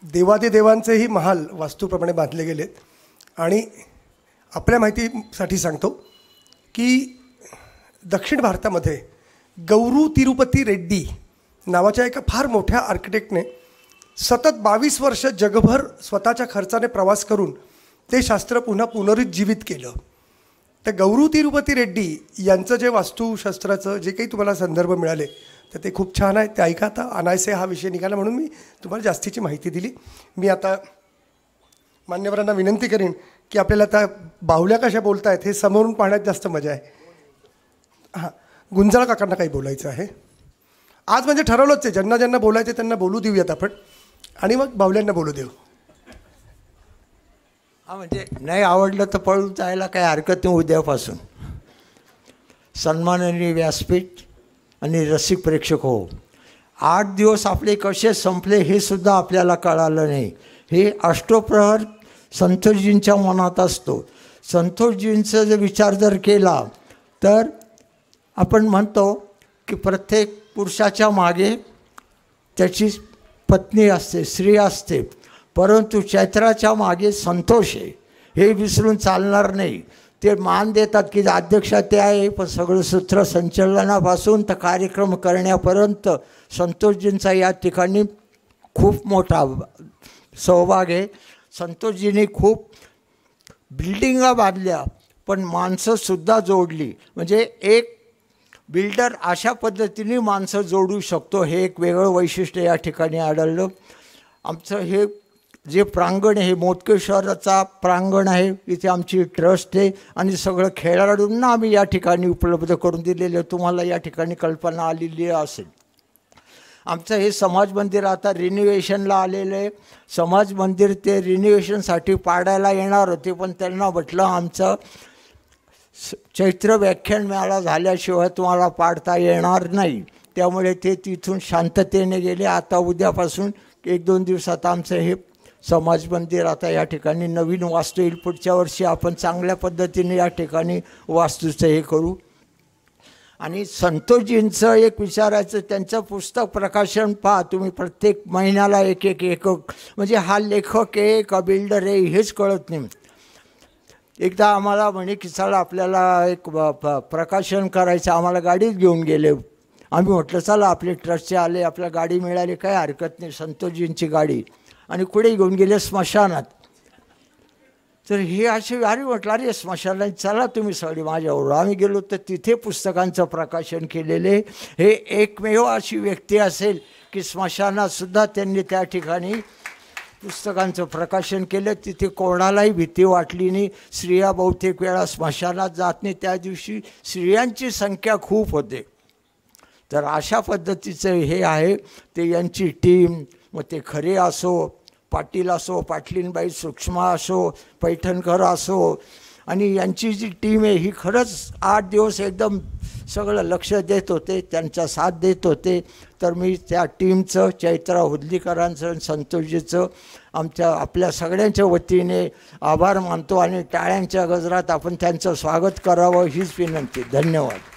[SPEAKER 5] देवादिदेवांचेही महाल वास्तूप्रमाणे बांधले गेलेत. आणि आपल्या माहितीसाठी सांगतो की दक्षिण भारतामध्ये गौरू तिरुपती रेड्डी नावाच्या एका फार मोठ्या आर्किटेक्टने सतत 22 वर्ष जगभर स्वतःच्या खर्चाने प्रवास करून ते शास्त्र पुन्हा पुनरुज्जीवित केलं. तर गौरू तिरुपती रेड्डी यांचं जे वास्तुशास्त्राचं जे काही तुम्हाला संदर्भ मिळाले तर ते खूप छान आहे. ते ऐका. आता अनायसे हा विषय निघाला म्हणून मी तुम्हाला जास्तीची माहिती दिली. मी आता मान्यवरांना विनंती करीन की आपल्याला आता बाहुल्या कशा बोलत आहेत हे समोरून पाहण्यात जास्त मजा आहे. हां, गुंजाळ काकांना काही बोलायचं आहे आज. म्हणजे ठरवलंच आहे, ज्यांना ज्यांना बोलायचं त्यांना बोलू देऊयात आपण आणि मग बाहुल्यांना बोलू देऊ.
[SPEAKER 6] हां, म्हणजे नाही आवडलं तर पळून जायला काही हरकत नाही. उद्यापासून सन्माननीय व्यासपीठ आणि रसिक प्रेक्षक हो, 8 दिवस आपले कसे संपले हे सुद्धा आपल्याला कळालं नाही. हे अष्टप्रहर संतोषजींच्या मनात असतो. संतोषजींचा जर विचार जर केला तर आपण म्हणतो की प्रत्येक पुरुषाच्या मागे त्याची पत्नी असते, स्त्री असते, परंतु चैत्राच्या मागे संतोष आहे हे विसरून चालणार नाही. ते मान देतात की अध्यक्ष ते आहे, पण सगळं सूत्र संचलनापासून तर कार्यक्रम करण्यापर्यंत संतोषजींचा या ठिकाणी खूप मोठा सहभाग आहे. संतोषजींनी खूप बिल्डिंगा बांधल्या, पण माणसंसुद्धा जोडली. म्हणजे एक बिल्डर अशा पद्धतीने माणसं जोडू शकतो, हे एक वेगळं वैशिष्ट्य या ठिकाणी आढळलं. आमचं हे जे प्रांगण आहे, मोटकेश्वराचा प्रांगण आहे, इथे आमची ट्रस्ट आहे आणि सगळं खेळाडूंना आम्ही या ठिकाणी उपलब्ध करून दिलेलं तुम्हाला या ठिकाणी कल्पना आलेली असेल. आमचं हे समाज मंदिर आता रिन्युवेशनला आलेलं आहे. समाज मंदिर ते रिन्युवेशनसाठी पाडायला येणार होते, पण त्यांना म्हटलं आमचं चैत्र व्याख्यान मेळा झाल्याशिवाय तुम्हाला पाडता येणार नाही, त्यामुळे ते तिथून शांततेने गेले. आता उद्यापासून 1-2 दिवसात आमचं हे समाज मंदिर आता या ठिकाणी नवीन वास्तू येईल. पुढच्या वर्षी आपण चांगल्या पद्धतीने या ठिकाणी वास्तूचं हे करू. आणि संतोषजींचं एक विचारायचं, त्यांचं पुस्तक प्रकाशन पहा तुम्ही, प्रत्येक महिन्याला एक म्हणजे हा लेखक आहे का बिल्डर आहे हेच कळत नाही. एकदा आम्हाला म्हणे की चला आपल्याला एक प्रकाशन करायचं, आम्हाला गाडीत घेऊन गेले. आम्ही म्हटलं चला आपले ट्रस्टचे आले, आपल्या गाडी मिळाली, काय हरकत नाही, संतोषजींची गाडी. आणि कुठे घेऊन गेले? स्मशानात. तर हे असे अरे म्हटलं अरे स्मशानात चला तुम्ही सगळी माझ्याबरोबर. आम्ही गेलो तर तिथे पुस्तकांचं प्रकाशन केलेले. हे एकमेव अशी व्यक्ती असेल की स्मशानातसुद्धा त्यांनी त्या ठिकाणी पुस्तकांचं प्रकाशन केलं. तिथे कोणालाही भीती वाटली नाही. स्त्रिया बहुतेक वेळा स्मशानात जात नाही, त्या दिवशी स्त्रियांची संख्या खूप होते. तर अशा पद्धतीचं हे आहे. ते यांची टीम, मग ते खरे असो, पाटील असो, पाटलीनबाई सूक्ष्मा असो, पैठणकर असो, आणि यांची जी टीम आहे ही खरंच 8 दिवस एकदम सगळं लक्ष देत होते, त्यांचा साथ देत होते. तर मी त्या टीमचं, चैत्रा हुदलीकरांचं, संतोषजीचं आपल्या सगळ्यांच्या वतीने आभार मानतो आणि टाळ्यांच्या गजरात आपण त्यांचं स्वागत करावं हीच विनंती. धन्यवाद.